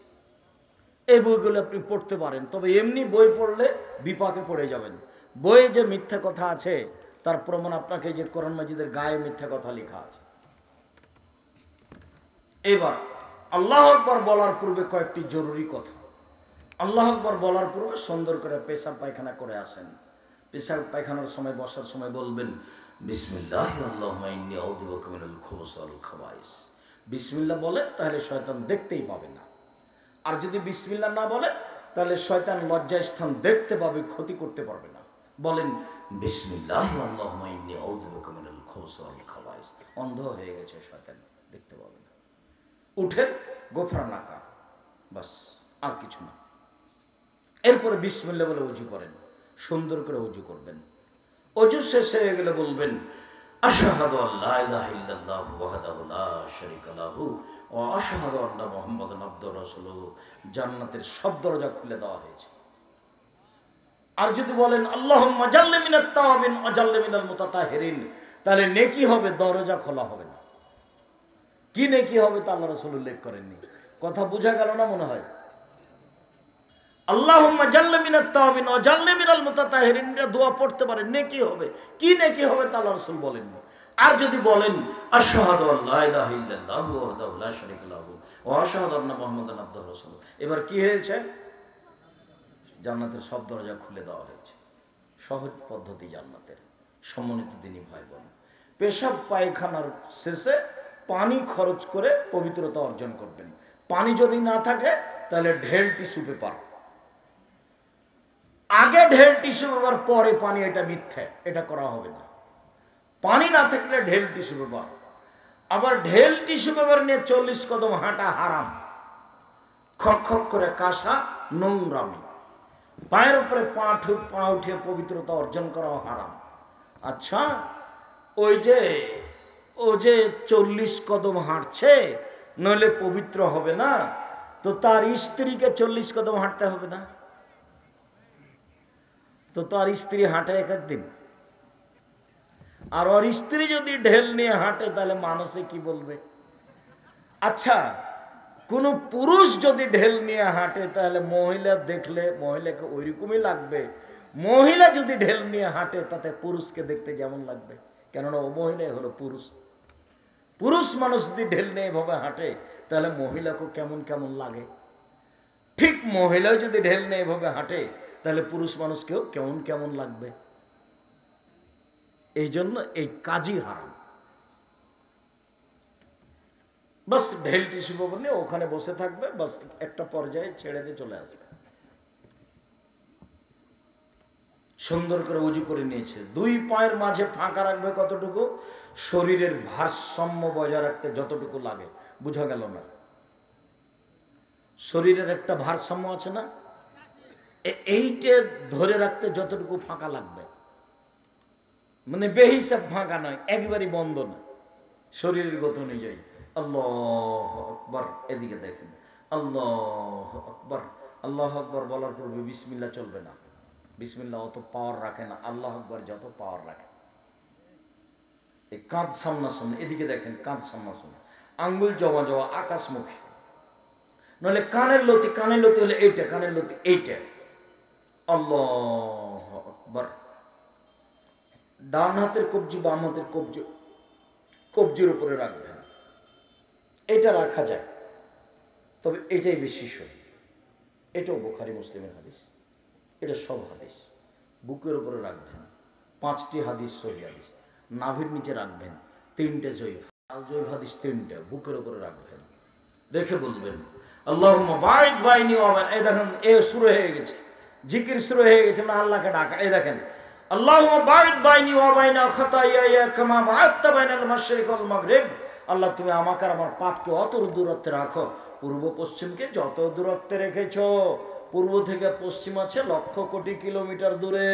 এই বইগুলো আপনি পড়তে পারেন। তবে এমনি বই পড়লে বিপাকে পড়ে যাবেন। বইয়ে যে মিথ্যা কথা আছে তার প্রমাণ আপনাকে যে কোরআন মাজিদের গায়ে মিথ্যা কথা লেখা আছে। এবার আল্লাহু আকবার বলার পূর্বে কয়েকটি জরুরি কথা। আল্লাহু আকবার বলার পূর্বে সুন্দর করে পেশাব পায়খানা করে আসেন। পেশাব পায়খানার সময়, বসার সময় বলবেন বিসমিল্লাহ আল্লাহুম্মা ইন্নী আউযু বিকা মিনাল খুবুসি ওয়াল খাবাইস। বিসমিল্লাহ বলেন, তাহলে শয়তান দেখতেই পাবে না। আর যদি বিসমিল্লাহ না বলেন, তাহলে শয়তান লজ্জাস্থান দেখতে পাবে, ক্ষতি করতে পারবে না। বলেন বিসমিল্লাহ আল্লাহুম্মা ইন্নী আউযু বিকা মিনাল খুবুসি ওয়াল খাবাইস। অন্ধ হয়ে গেছে শয়তান, দেখতে পাবে না। উঠেন, গোফরানাকা, বাস, আর কিছু না। এরপরে বিসমিল্লাহ বলে ওযু করেন, সুন্দর করে ওযু করবেন। ওযু শেষ হয়ে গেলে বলবেন আশহাদু আল্লা ইলাহা ইল্লাল্লাহু ওয়াহদাহু লা শারীকা লাহু ওয়া আশহাদু আন্না মুহাম্মাদান আবদুহু ওয়া রাসূলুহু। জান্নাতের সব দরজা খুলে দেওয়া হয়েছে। আর যদি বলেন আল্লাহুম্মা জাল্লি মিনাত তাওয়াবিন ওয়া জাল্লি মিনাল মুতাতাহহিরিন, তাহলে নেকি হবে, দরজা খোলা হবে না। কি নেকি হবে তা আল্লাহ রাসূল উল্লেখ করেননি। কথা বোঝা গেল না মনে হয়? আল্লাহুম্মা জাল্লি মিনাত তাওয়াবিন ওয়া জাল্লি মিনাল মুতাতাহহিরিন, এটা দোয়া পড়তে পারেন, নেকি হবে। কি নেকি হবে তা আল্লাহ রাসূল বলেননি। আর যদি বলেন আশহাদু আল্লা ইলাহা ইল্লাল্লাহু ওয়াহদাহু লা শারীকা লাহু ওয়া আশহাদু আন্না মুহাম্মাদান আবদুহু ওয়া রাসূলুহু, এবার কি হয়েছে? জান্নাতের সব দরজা খুলে দেওয়া হয়েছে। সহজ পদ্ধতি জান্নাতের। সম্মানিত দিনী ভাই বোন, পেশাব পায়খানার শেষে পানি খরচ করে পবিত্রতা অর্জন করবেন। পানি যদি না থাকে তাহলে ঢেল টিস্যু পেপার, আগে ঢেল টিস্যু পেপার পরে পানি, এটা মিথ্যা, এটা করা হবে না। পানি না থাকলে ঢেল টিস্যু পেপার। আবার ঢেল টিস্যু পেপার নিয়ে 40 কদম হাঁটা হারাম। খক খক করে কাশা, নোংরামি। পায়ের উপরে পা উঠিয়ে পবিত্রতা অর্জন করাও হারাম। আচ্ছা, ও যে 40 কদম হাঁটছে, নইলে পবিত্র হবে না, তো তার স্ত্রীকে 40 কদম হাঁটতে হবে না? তো তার স্ত্রী হাঁটে এক একদিন, আর ওর স্ত্রী যদি ঢেল নিয়ে হাঁটে তাহলে মানুষে কি বলবে? আচ্ছা, কোন পুরুষ যদি ঢেল নিয়ে হাঁটে তাহলে মহিলা দেখলে মহিলাকে ওইরকমই লাগবে। মহিলা যদি ঢেল নিয়ে হাঁটে তাতে পুরুষকে দেখতে যেমন লাগবে, কেননা ও মহিলাই হলো পুরুষ। পুরুষ মানুষ যদি ঢেল নিয়ে এভাবে হাঁটে তাহলে মহিলাকে কেমন কেমন লাগে। ঠিক মহিলাও যদি ঢেল নিয়ে এভাবে হাঁটে তাহলে পুরুষ মানুষকেও কেমন কেমন লাগবে। এই জন্য এই কাজই হারাম। বাস ঢেল টিস্যু পেপার নিয়ে ওখানে বসে থাকবে, বাস একটা পর্যায়ে ছেড়ে দিয়ে চলে আসবে। সুন্দর করে উজু করে নিয়েছে। দুই পায়ের মাঝে ফাঁকা রাখবে কতটুকু? শরীরের ভারসাম্য বজায় রাখতে যতটুকু লাগে। বুঝা গেল না? শরীরের একটা ভারসাম্য আছে না, এইটা ধরে রাখতে যতটুকু ফাঁকা লাগবে, মানে বেহিসাব ফাঁকা নয়, একবারই বন্ধ না, শরীরের গত অনুযায়ী। আল্লাহু আকবার, এদিকে দেখেন, আল্লাহু আকবার। আল্লাহু আকবার বলার পূর্বে বিসমিল্লাহ চলবে না। বিসমিল্লাহ অত পাওয়ার রাখে না, আল্লাহু আকবার যত পাওয়ার রাখে। এই কাঁধ সামনাসামনি, এদিকে দেখেন, কাঁধ সামনাসামনি, আঙ্গুল জমা জমা আকাশমুখী, নইলে কানের লতি হলে এইটা, কানের লতি এইটা। আল্লাহু আকবার। ডান হাতের কবজি বাম হাতের কবজির উপরে রাখবেন। এটা রাখা যায়, তবে এটাই বেশি সহি। এটাও বুখারী মুসলিমের হাদিস, এটা সব হাদিস। বুকের উপরে রাখবেন, 5টি হাদিস সহিহ হাদিস। নাভির নিচে রাখবেন 3টে জয়ীফ, আল জয়ীফ হাদিস 3টে বুকের উপরে রাখবেন। রেখে বলবেন আল্লাহুম্মা বাঈদ বাইনি ওয়া বাইন, এই দেখেন এ শুরু হয়ে গেছে, জিকির শুরু হয়ে গেছে, না আল্লাহকে ডাকা। এই দেখেন আল্লাহুম্মা বাঈদ বাইনি ওয়া বাইনা খাতায়ায়া কামা বা'আদতা বাইনাল মাশরিক ওয়াল মাগরিব। আল্লাহ তুমি আমাকে আর আমার পাপকে অত দূরত্বে রাখো, পূর্ব পশ্চিমকে যত দূরত্বে রেখেছো, পূর্ব থেকে পশ্চিম আছে লক্ষ কোটি কিলোমিটার দূরে,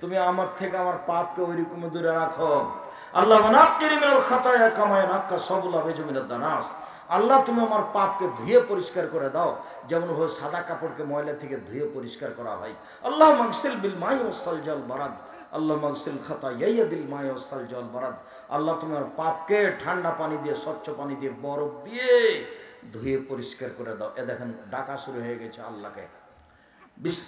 তুমি আমার থেকে আমার পাপকে ওই রকম দূরে রাখো। আল্লাহ মানাক্কিরি মিনাল খাতায়া কামা ইয়ানাক্কা সাবুল আবিজু মিনাদ দানাস। আল্লাহ তুমি আমার পাপকে ধুয়ে পরিষ্কার করে দাও, যেমন ভাবে সাদা কাপড়কে ময়লা থেকে ধুয়ে পরিষ্কার করা হয়। আল্লাহ মাগসিল বিল মাই ওয়াস সালজাল বারাদ, আল্লাহ মাগসিল খাতায়ায়া বিল মাই ওয়াস সালজাল বারাদ। আল্লাহ তুমি আমার পাপকে ঠান্ডা পানি দিয়ে, স্বচ্ছ পানি দিয়ে, বরফ দিয়ে ধুয়ে পরিষ্কার করে দাও। এ দেখেন ডাকা শুরু হয়ে গেছে আল্লাহকে।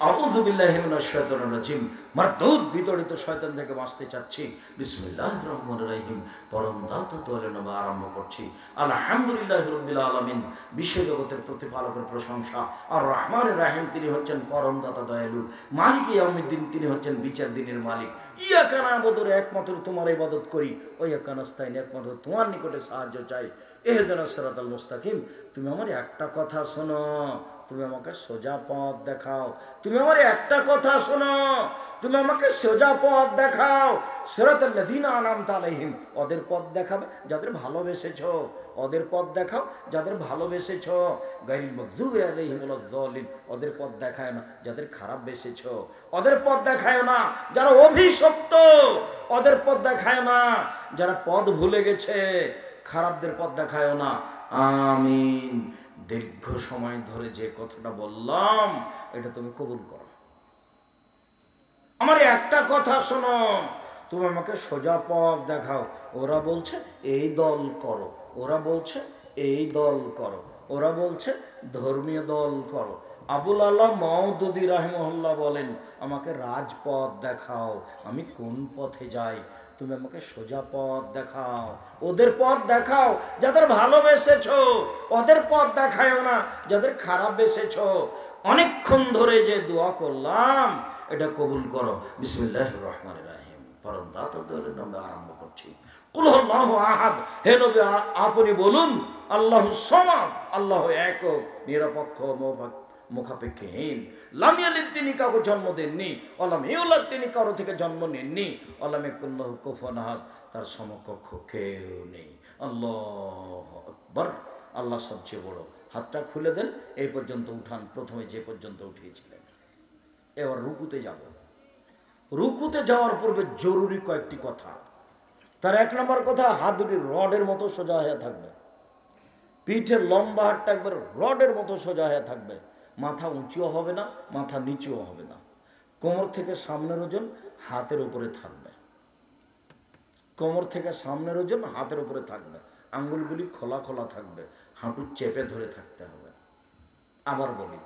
আউযু বিল্লাহি মিনাশ শাইতানির রাজিম, মারদুদ বিতড়িত শয়তান থেকে বাঁচতে চাচ্ছি। বিসমিল্লাহির রহমানির রহিম, পরম দাতা তোয়ালে নামে আরম্ভ করছি। আলহামদুলিল্লাহি রাব্বিল আলামিন, বিশ্বজগতের প্রতিপালকের প্রশংসা। আর রহমানির রহিম, তিনি হচ্ছেন পরম দাতা দয়ালু। মালিক ইয়াউমিদ্দিন, তিনি হচ্ছেন বিচার দিনের মালিক। ইয়াকা না'বুদু, একমাত্র তোমার ইবাদত করি। ওয়া ইয়াকা নাস্তাইন, একমাত্র তোমার নিকটে সাহায্য চাই। ইহদিনাস সিরাতাল মুস্তাকিম, তুমি আমার একটা কথা শোনো, তুমি আমাকে সোজা পথ দেখাও। তুমি আমার একটা কথা শোনো, তুমি আমাকে সোজা পথ দেখাও। সিরাতাল লাযিনা আনআমতা আলাইহিম, ওদের পথ দেখাবে যাদের ভালোবেসেছো, ওদের পথ দেখাও যাদের ভালোবেসেছো। গায়রিল মাগযুবি আলাইহিম ওয়ালাদ যালিন, ওদের পথ দেখায় না যাদের খারাপ বেসেছো। ওদের পথ দেখায় না যারা অভিশপ্ত, ওদের পথ দেখায় না যারা পথ ভুলে গেছে। খারাপদের পথ দেখায় না। আমিন। দীর্ঘ সময় ধরে যে কথাটা বললাম, এটা তুমি কবুল করো। আমার একটা কথা শোনো, তুমি আমাকে সোজা পথ দেখাও। ওরা বলছে এই দল করো, ওরা বলছে এই দল করো, ওরা বলছে ধর্মীয় দল করো। আবুল আল্লাহ মাউদুদি রাহিমাহুল্লাহ বলেন, আমাকে রাজপথ দেখাও, আমি কোন পথে যাই। তুমি আমাকে সোজা পথ দেখাও। ওদের পথ দেখাও যাদের ভালোবেসেছো, ওদের পথ দেখাও না যাদের খারাপ বেসেছো। অনেকক্ষণ ধরে যে দোয়া করলাম, এটা কবুল করো। বিসমিল্লাহির রহমানির রহিম, পরম দাতা দয়ালুর নামে আরম্ভ করছি। কুল হুয়াল্লাহু আহাদ, হে নবী আপনি বলুন আল্লাহুস সামাদ, আল্লাহ একক, নিরপেক্ষ, মুখাপেক্ষীহীন। লাম ইয়ালিদ, তিনি কাউকে জন্ম দেননি। ওয়ালাম ইউলাদ, তিনি কারো থেকে জন্ম নেননি। ওয়ালাম ইয়াকুল লাহু কুফুয়ান আহাদ, তার সমকক্ষ কেউ নেই। আল্লাহু আকবার, আল্লাহ সবচেয়ে বড়। হাতটা খুলে দেন, এই পর্যন্ত উঠান, প্রথমে যে পর্যন্ত উঠিয়েছিলেন। এবার রুকুতে যাব। রুকুতে যাওয়ার পূর্বে জরুরি কয়েকটি কথা। তার 1 নম্বর কথা, হাত দুটি রডের মতো সোজা হয়ে থাকবে। পিঠের লম্বা হাতটা একবার রডের মতো সোজা হয়ে থাকবে। মাথা উঁচুও হবে না, মাথা নিচুও হবে না। কোমর থেকে সামনের ওজন হাতের উপরে থাকবে। কোমর থেকে সামনের ওজন হাতের উপরে থাকবে। আঙ্গুলগুলি খোলা খোলা থাকবে, হাঁটু চেপে ধরে থাকতে হবে। আবার বলি,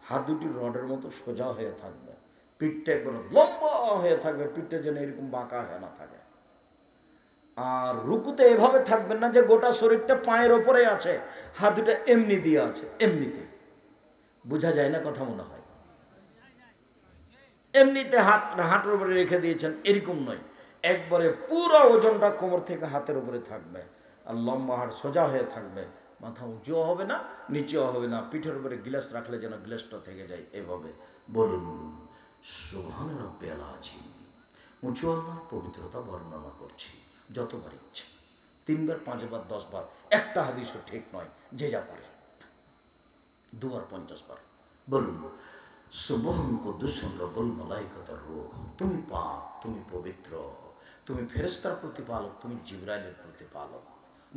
হাত দুটি রডের মতো সোজা হয়ে থাকবে। পিঠটা একবার লম্বা হয়ে থাকবে, পিঠটা যেন এরকম বাঁকা হয়ে না থাকে। আর রুকুতে এভাবে থাকবেন না যে গোটা শরীরটা পায়ের ওপরে আছে, হাত দুটো এমনি দিয়ে আছে। এমনিতে বোঝা যায় না কথা, মনে হয় এমনিতে হাতের উপরে রেখে দিয়েছেন, এরকম নয়। একবারে পুরো ওজনটা কোমর থেকে হাতের উপরে থাকবে। আর লম্বা হাড় সোজা হয়ে থাকবে, মাথা উঁচুও হবে না, নিচেও হবে না। পিঠের উপরে গ্লাস রাখলে যেন গ্লাসটা থেকে যায়। এভাবে বলুন সুবহান রাব্বিয়াল আযীম। উঁচু আল্লাহর পবিত্রতা বর্ণনা করছি যতবার ইচ্ছে, 3 বার 5 বার 10 বার, একটা হাদিসও ঠিক নয়, যে যা পারে 2 বার 50 বার বলুন সুবহান কুদ্দুসুন রব্বুল মালাইকাতুর রূহ। তুমি পাক, তুমি পবিত্র, তুমি ফেরেশতার প্রতিপালক, তুমি জিবরাইলের প্রতিপালক।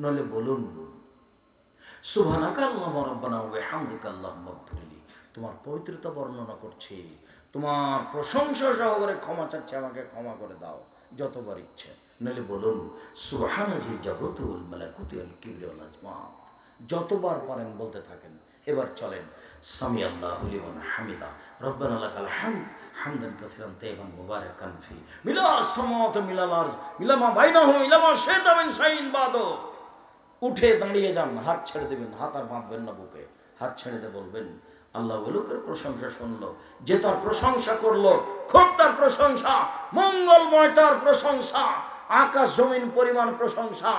নলে বলুন সুবহানাকা আল্লাহুম্মা রাব্বানা ওয়া বিহামদিকা আল্লাহুম্মা ইগফিরলি। তোমার পবিত্রতা বর্ণনা করছি, তোমার প্রশংসা সহকারে ক্ষমা চাচ্ছি, আমাকে ক্ষমা করে দাও যতবার ইচ্ছে। নলে বলুন সুবহানাল জাবরুত ওয়াল মালাকুতি ওয়াল কিবরিয়া ওয়াল আজমাত। যতবার পারেন বলতে থাকেন। এবার চলেন সামি আল্লাহু লিমান হামিদা, রব্বানা লাকাল হামদ হামদান কাসীরান তাইয়িবান মুবারাকান ফি মিলা সামাওয়াতি মিলাল আরজ মিলা মা বাইনাহুম ইলা মা শাইতা মিন শাইইন বাদু। উঠে দাঁড়িয়ে যান, হাত ছেড়ে দেবেন, হাত আর বাঁধবেন না বুকে, হাত ছেড়ে দিয়ে বলবেন আল্লাহ ওই লোকের প্রশংসা শুনলো, যে তার প্রশংসা করলো, খুব তার প্রশংসা, মঙ্গলময় তার প্রশংসা, আকাশ জমিন পরিমাণ প্রশংসা,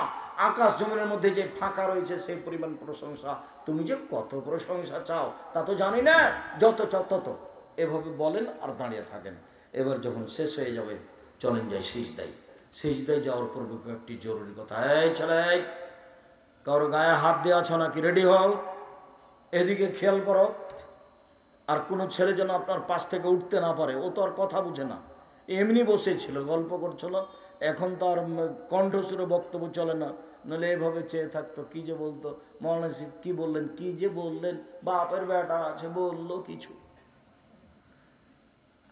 আকাশ জমিনের মধ্যে যে ফাঁকা রয়েছে সেই পরিমাণ প্রশংসা। তুমি যে কত প্রশংসা চাও তা তো জানি না, যত চাও তত। এভাবে বলেন আর দাঁড়িয়ে থাকেন। এবার যখন শেষ হয়ে যাবে চলেন যাই সিজদায়। সিজদায় যাওয়ার পূর্বে একটি জরুরি কথা, এই ছেলে, কারো গায়ে হাত দিয়ে আছো নাকি? রেডি হও, এদিকে খেয়াল করো। আর কোনো ছেলে যেন আপনার পাশ থেকে উঠতে না পারে, ও তো আর কথা বুঝে না, এমনি বসেছিল গল্প করছিল, এখন তো আর কণ্ঠস্বরে বক্তব্য চলে না, নাহলে এভাবে চেয়ে থাকতো, কি যে বলতো, মৌলানা সাহেব কি বললেন, কি যে বললেন, বাপের বেটা আছে বললো কিছু,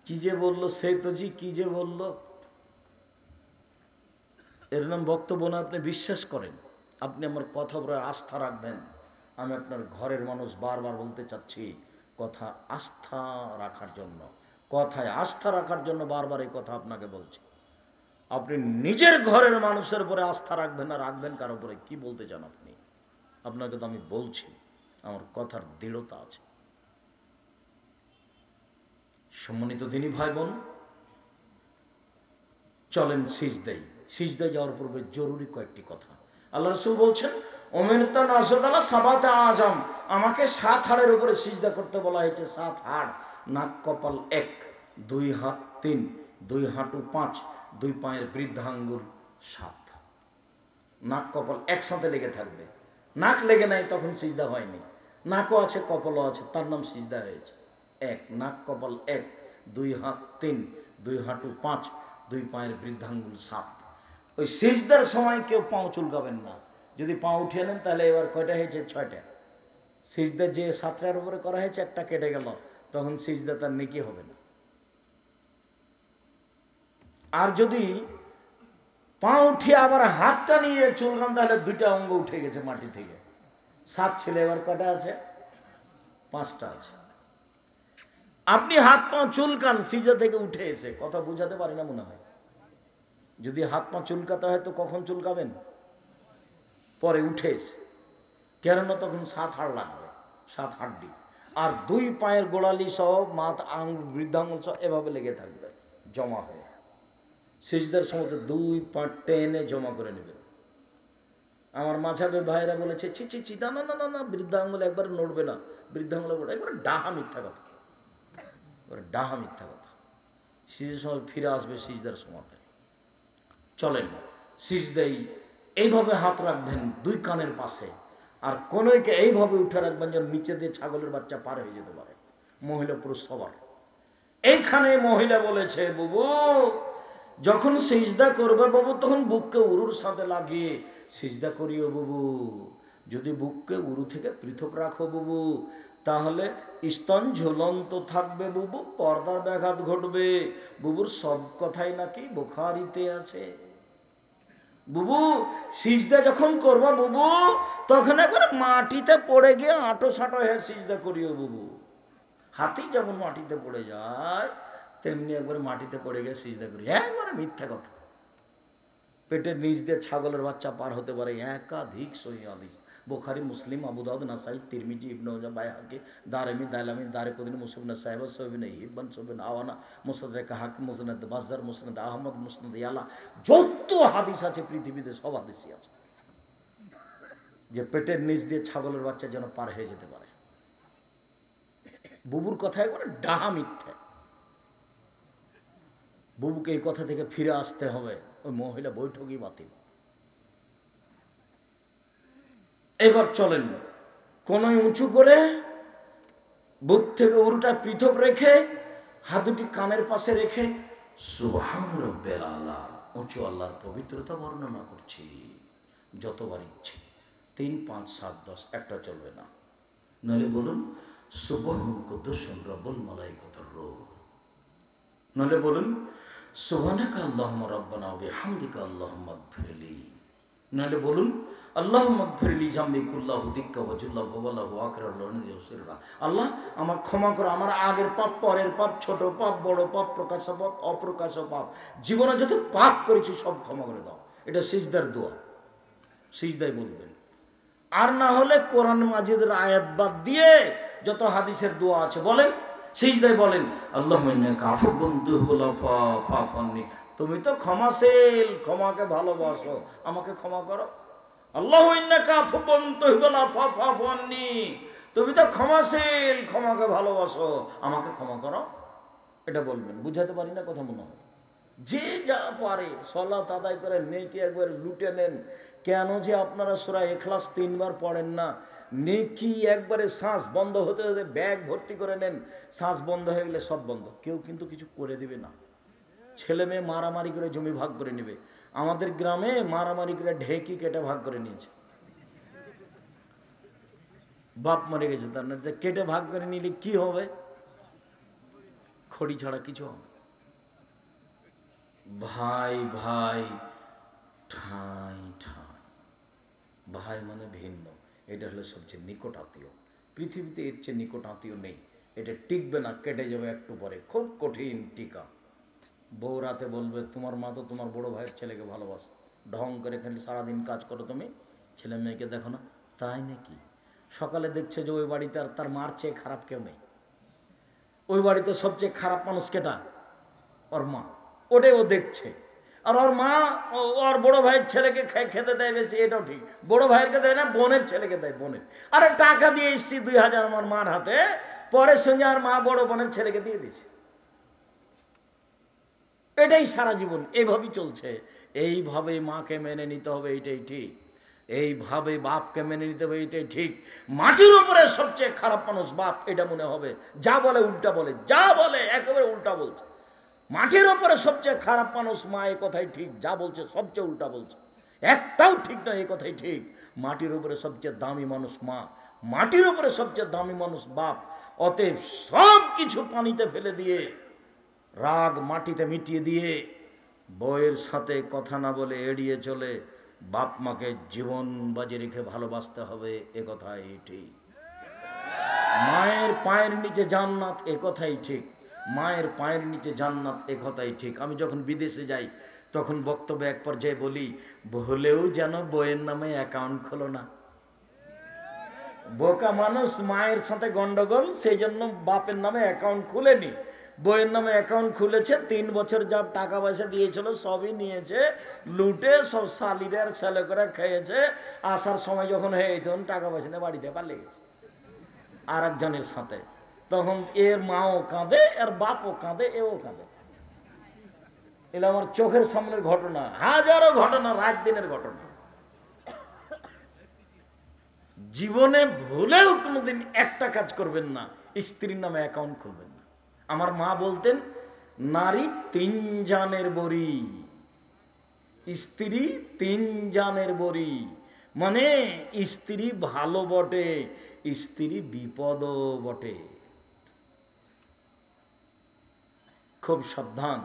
কি যে বললো, সে তো জি কি যে বললো। এর নাম বক্তব্য না। আপনি বিশ্বাস করেন, আপনি আমার কথা উপরে আস্থা রাখবেন। আমি আপনার ঘরের মানুষ, বারবার বলতে চাচ্ছি, কথা আস্থা রাখার জন্য, কথায় আস্থা রাখার জন্য বারবার এই কথা আপনাকে বলছি। আপনি নিজের ঘরের মানুষের উপরে আস্থা রাখবেন না, রাখবেন কার উপরে? কি বলতে চান আপনি? আপনাকে তো আমি বলছি, আমার কথার দৃঢ়তা আছে। সম্মানিত দিনী ভাই বোন, চলেন সিজদাই। সিজদায় যাওয়ার পূর্বে জরুরি কয়েকটি কথা। আল্লাহ রাসূল বলছেন, ওমেরতা নাসদালা সাবাতে আজম, আমাকে 7 হাড়ের উপরে সিজদা করতে বলা হয়েছে। 7 হাড়, নাক কপাল 1, 2 হাত 3, 2 হাঁটু 5, 2 পায়ের বৃদ্ধাঙ্গুল 7। নাক কপাল একসাথে লেগে থাকবে। নাক লেগে নাই তখন সিজদা হয়নি, নাকও আছে কপালও আছে, তার নাম সিজদা হয়েছে। 1 নাক কপাল 1, 2 হাত 3, 2 হাঁটু 5, 2 পায়ের বৃদ্ধাঙ্গুল 7। ওই সিজদার সময় কেউ পাও চুলকাবেন না। যদি পা উঠিয়ে নেন তাহলে এবার কয়টা হয়েছে? 6টা। সিজদা যে 7টার উপরে করা হয়েছে, একটা কেটে গেল, তখন সিজদা তার নেকি হবে না। আর যদি পা উঠিয়ে আবার হাতটা নিয়ে চুলকান, তাহলে 2টা অঙ্গ উঠে গেছে মাটি থেকে। 7 ছিল, এবার কটা আছে? 5টা আছে। আপনি হাত পা চুলকান, সিজদা থেকে উঠে এসে, কথা বুঝাতে পারি না মনে হয়। যদি হাত পা চুলকাতে হয় তো কখন চুলকাবেন? পরে উঠে এসে। কেননা তখন 7 হাড় লাগবে, 7 হাড্ডি। আর 2 পায়ের গোড়ালি সহ মাথা, আঙুল, বৃদ্ধাঙ্গুল সহ এভাবে লেগে থাকবে জমা হয়ে। সিজদার সময় 2 পা টেনে জমা করে নেবেন। আমার মাঝাবে ভাইরা বলেছে, ছি ছি ছি, না না না না না, বৃদ্ধাঙ্গুল একবার নড়বে না, বৃদ্ধাঙ্গুল একবার ডাহা মিথ্যা কথা, ডাহা মিথ্যা কথা। সিজদার সময় ফিরে আসবে সিজদার সময়। চলেন সিজদাই এইভাবে হাত রাখবেন 2 কানের পাশে, আর কোনোকে এইভাবে উঠে রাখবেন যেন নিচে দিয়ে ছাগলের বাচ্চা পার হয়ে যেতে পারে, মহিলা পুরুষ সবার। এইখানে মহিলা বলেছে, বুবু যখন সিজদা করবে বাবু, তখন বুককে উরুর সাথে লাগিয়ে সিজদা করিও বুবু। যদি বুককে উরু থেকে পৃথক রাখো বুবু, তাহলে স্তন ঝুলন্ত থাকবে বুবু, পর্দার ব্যাঘাত ঘটবে। বুবুর সব কথাই নাকি বুখারীতে আছে। বুবু সিজদা যখন করবা বুবু, তখন একবার মাটিতে পড়ে গিয়ে আঁটো সাঁটো হয়ে সিজদা করিও বুবু। হাতি যেমন মাটিতে পড়ে যায়, তেমনি একবার মাটিতে পড়ে গিয়ে সিজদা করি। একবারে মিথ্যা কথা। পেটের নিচ দিয়ে ছাগলের বাচ্চা পার হতে পারে, একাধিক সহিহ হাদিস, বুখারী, মুসলিম, আবু দাউদ, নাসাই, তিরমিজি, ইবনে মাজাহ, বাইহাকি, দারমি, দাইলামি, দারকুতনি, মুসনাদ সাহেব, সহিহ হিব্বান, সহিহ আওয়ানা, মুসনাদ হাকিম, মুসনাদ বাজ্জার, মুসনাদ আহমদ, মুসনাদ ইয়ালা, যত হাদিস আছে পৃথিবীতে সব হাদিসই আছে যে পেটের নিচ দিয়ে ছাগলের বাচ্চা যেন পার হয়ে যেতে পারে। বুবুর কথা একবারে ডাহা মিথ্যা। বুবুকে এই কথা থেকে ফিরে আসতে হবে। ওই মহিলা বৈঠকই বাতিল। এবার চলেন কোনোই উঁচু করে, বুক থেকে উরুটা পৃথক রেখে, হাত দুটি কানের পাশে রেখে সুবহান রাব্বিল আলা, উঁচু আল্লাহর পবিত্রতা বর্ণনা করছি যতবার ইচ্ছে। 3, 5, 7, 10 একটা চলবে না। নাহলে বলুন সুবহান কুদ্দুসুন রব্বুল মালাইকাতুর রূহ, নাহলে বলুন সুবহানাকা আল্লাহুম্মা রাব্বানা ওয়া বিহামদিকা আল্লাহুম্মা ইগফিরলি, নাহলে বলুন আল্লাহুম্মা ইগফিরলি জামবি কুল্লাহু দিক্কা ওয়া জুল্লাহু ওয়া লাহু আখিরাল লাহু সিররা। আল্লাহ আমাকে ক্ষমা করো, আমার আগের পাপ, পরের পাপ, ছোট পাপ, বড় পাপ, প্রকাশ্য পাপ, অপ্রকাশ্য পাপ, জীবনে যত পাপ করেছি সব ক্ষমা করে দাও। এটা সিজদার দোয়া, সিজদায় বলবেন। আর না হলে কোরআন মাজিদের আয়াত বাদ দিয়ে যত হাদিসের দোয়া আছে বলেন, সিজদায় বলেন আল্লাহুম্মা ইন্নাকা আফুউন তুহিব্বুল আফওয়া ফা'ফু আন্নী, তুমি তো ক্ষমাশীল, ক্ষমাকে ভালোবাসো, আমাকে ক্ষমা করো। আল্লাহুম্মা ইন্নাকা আফুউন তুহিব্বুল আফওয়া ফা'ফু আন্নী, তুমি তো ক্ষমাশীল, ক্ষমাকে ভালোবাসো, আমাকে ক্ষমা করো। এটা বলবেন। বুঝাতে পারি না কথা মনে হয়? যে যা পারে সালাত আদায় করে নেকি একবার লুটে নেন। কেন যে আপনারা সূরা ইখলাস 3 বার পড়েন না? নেকি একবারে শ্বাস বন্ধ হতে হতে ব্যাগ ভর্তি করে নেন, শ্বাস বন্ধ হয়ে গেলে সব বন্ধ। কেউ কিন্তু কিছু করে দিবে না। ছেলে মেয়ে মারামারি করে জমি ভাগ করে নেবে। আমাদের গ্রামে মারামারি করে ঢেকি কেটে ভাগ করে নিয়েছে। বাপ মরে গেছে, তার না কেটে ভাগ করে নিলে কি হবে? খড়ি ছাড়া কিছু হবে। ভাই ভাই ঠাই ঠাই, ভাই মানে ভিন্ন। এটা হলো সবচেয়ে নিকট আত্মীয়। পৃথিবীতে এর চেয়ে নিকট আত্মীয় নেই। এটা টিকবে না, কেটে যাবে একটু পরে, খুব কঠিন টিকা। বউ রাতে বলবে তোমার মা তো তোমার বড় ভাইয়ের ছেলেকে ভালোবাসে, ঢং করে খালি সারাদিন কাজ করো, তুমি ছেলে মেয়েকে দেখো না। তাই নাকি? সকালে দেখছে যে ওই বাড়িতে আর তার মার চেয়ে খারাপ কেউ নেই। ওই বাড়িতে সবচেয়ে খারাপ মানুষ কেটা? ওর মা। ওটাই ও দেখছে। আর ওর মা ওর বড় ভাইয়ের ছেলেকে খেতে দেয় বেশি, এটাও ঠিক। বড় ভাইয়েরকে দেয় না, বোনের ছেলেকে দেয়, বোনের। আরে টাকা দিয়ে এসছি 2000 আমার মার হাতে, পরের সঙ্গে আর মা বড় বোনের ছেলেকে দিয়ে দিয়েছে। এটাই সারা জীবন এইভাবেই চলছে। এইভাবে মাকে মেনে নিতে হবে, এটাই ঠিক। এইভাবে বাপকে মেনে নিতে হবে, এটাই ঠিক। মাটির উপরে সবচেয়ে খারাপ মানুষ বাপ, এটা মনে হবে। যা বলে উল্টা বলে, যা বলে একেবারে উল্টা বলছে। মাটির উপরে সবচেয়ে খারাপ মানুষ মা, এই কথাই ঠিক। যা বলছে সবচেয়ে উল্টা বলছে, একটাও ঠিক না, এই কথাই ঠিক। মাটির উপরে সবচেয়ে দামি মানুষ মা, মাটির উপরে সবচেয়ে দামি মানুষ বাপ। অতএব সব কিছু পানিতে ফেলে দিয়ে, রাগ মাটিতে মিটিয়ে দিয়ে, বউয়ের সাথে কথা না বলে এড়িয়ে চলে বাপ মাকে জীবন বাজি রেখে ভালোবাসতে হবে, এ কথাই ঠিক। মায়ের পায়ের নিচে জান্নাত, এ কথাই ঠিক। মায়ের পায়ের নিচে জান্নাত, এ কথাই ঠিক। আমি যখন বিদেশে যাই তখন বক্তব্য এক পর্যায়ে বলি, ভুলেও যেন বইয়ের নামে অ্যাকাউন্ট খোলো না। বোকা মানুষ, মায়ের সাথে গন্ডগোল, সেই জন্য বাপের নামে অ্যাকাউন্ট খুলেনি, বইয়ের নামে অ্যাকাউন্ট খুলেছে। 3 বছর যা টাকা পয়সা দিয়েছিল সবই নিয়েছে, লুটে সব শালিরের ছেলে করে খেয়েছে। আসার সময় যখন হয়ে তখন টাকা পয়সা নিয়ে বাড়িতে পালিয়ে গেছে আর একজনের সাথে। তখন এর মাও কাঁদে, এর বাপও কাঁদে, এও কাঁদে। এটা আমার চোখের সামনের ঘটনা, হাজারো ঘটনা, রাত দিনের ঘটনা। জীবনে ভুলেও কোনোদিন একটা কাজ করবেন না, স্ত্রীর নামে অ্যাকাউন্ট খুলবেন না। আমার মা বলতেন, নারী 3 জানের বড়ি, স্ত্রী 3 জানের বড়ি। মানে স্ত্রী ভালো বটে, স্ত্রী বিপদও বটে। খুব সাবধান।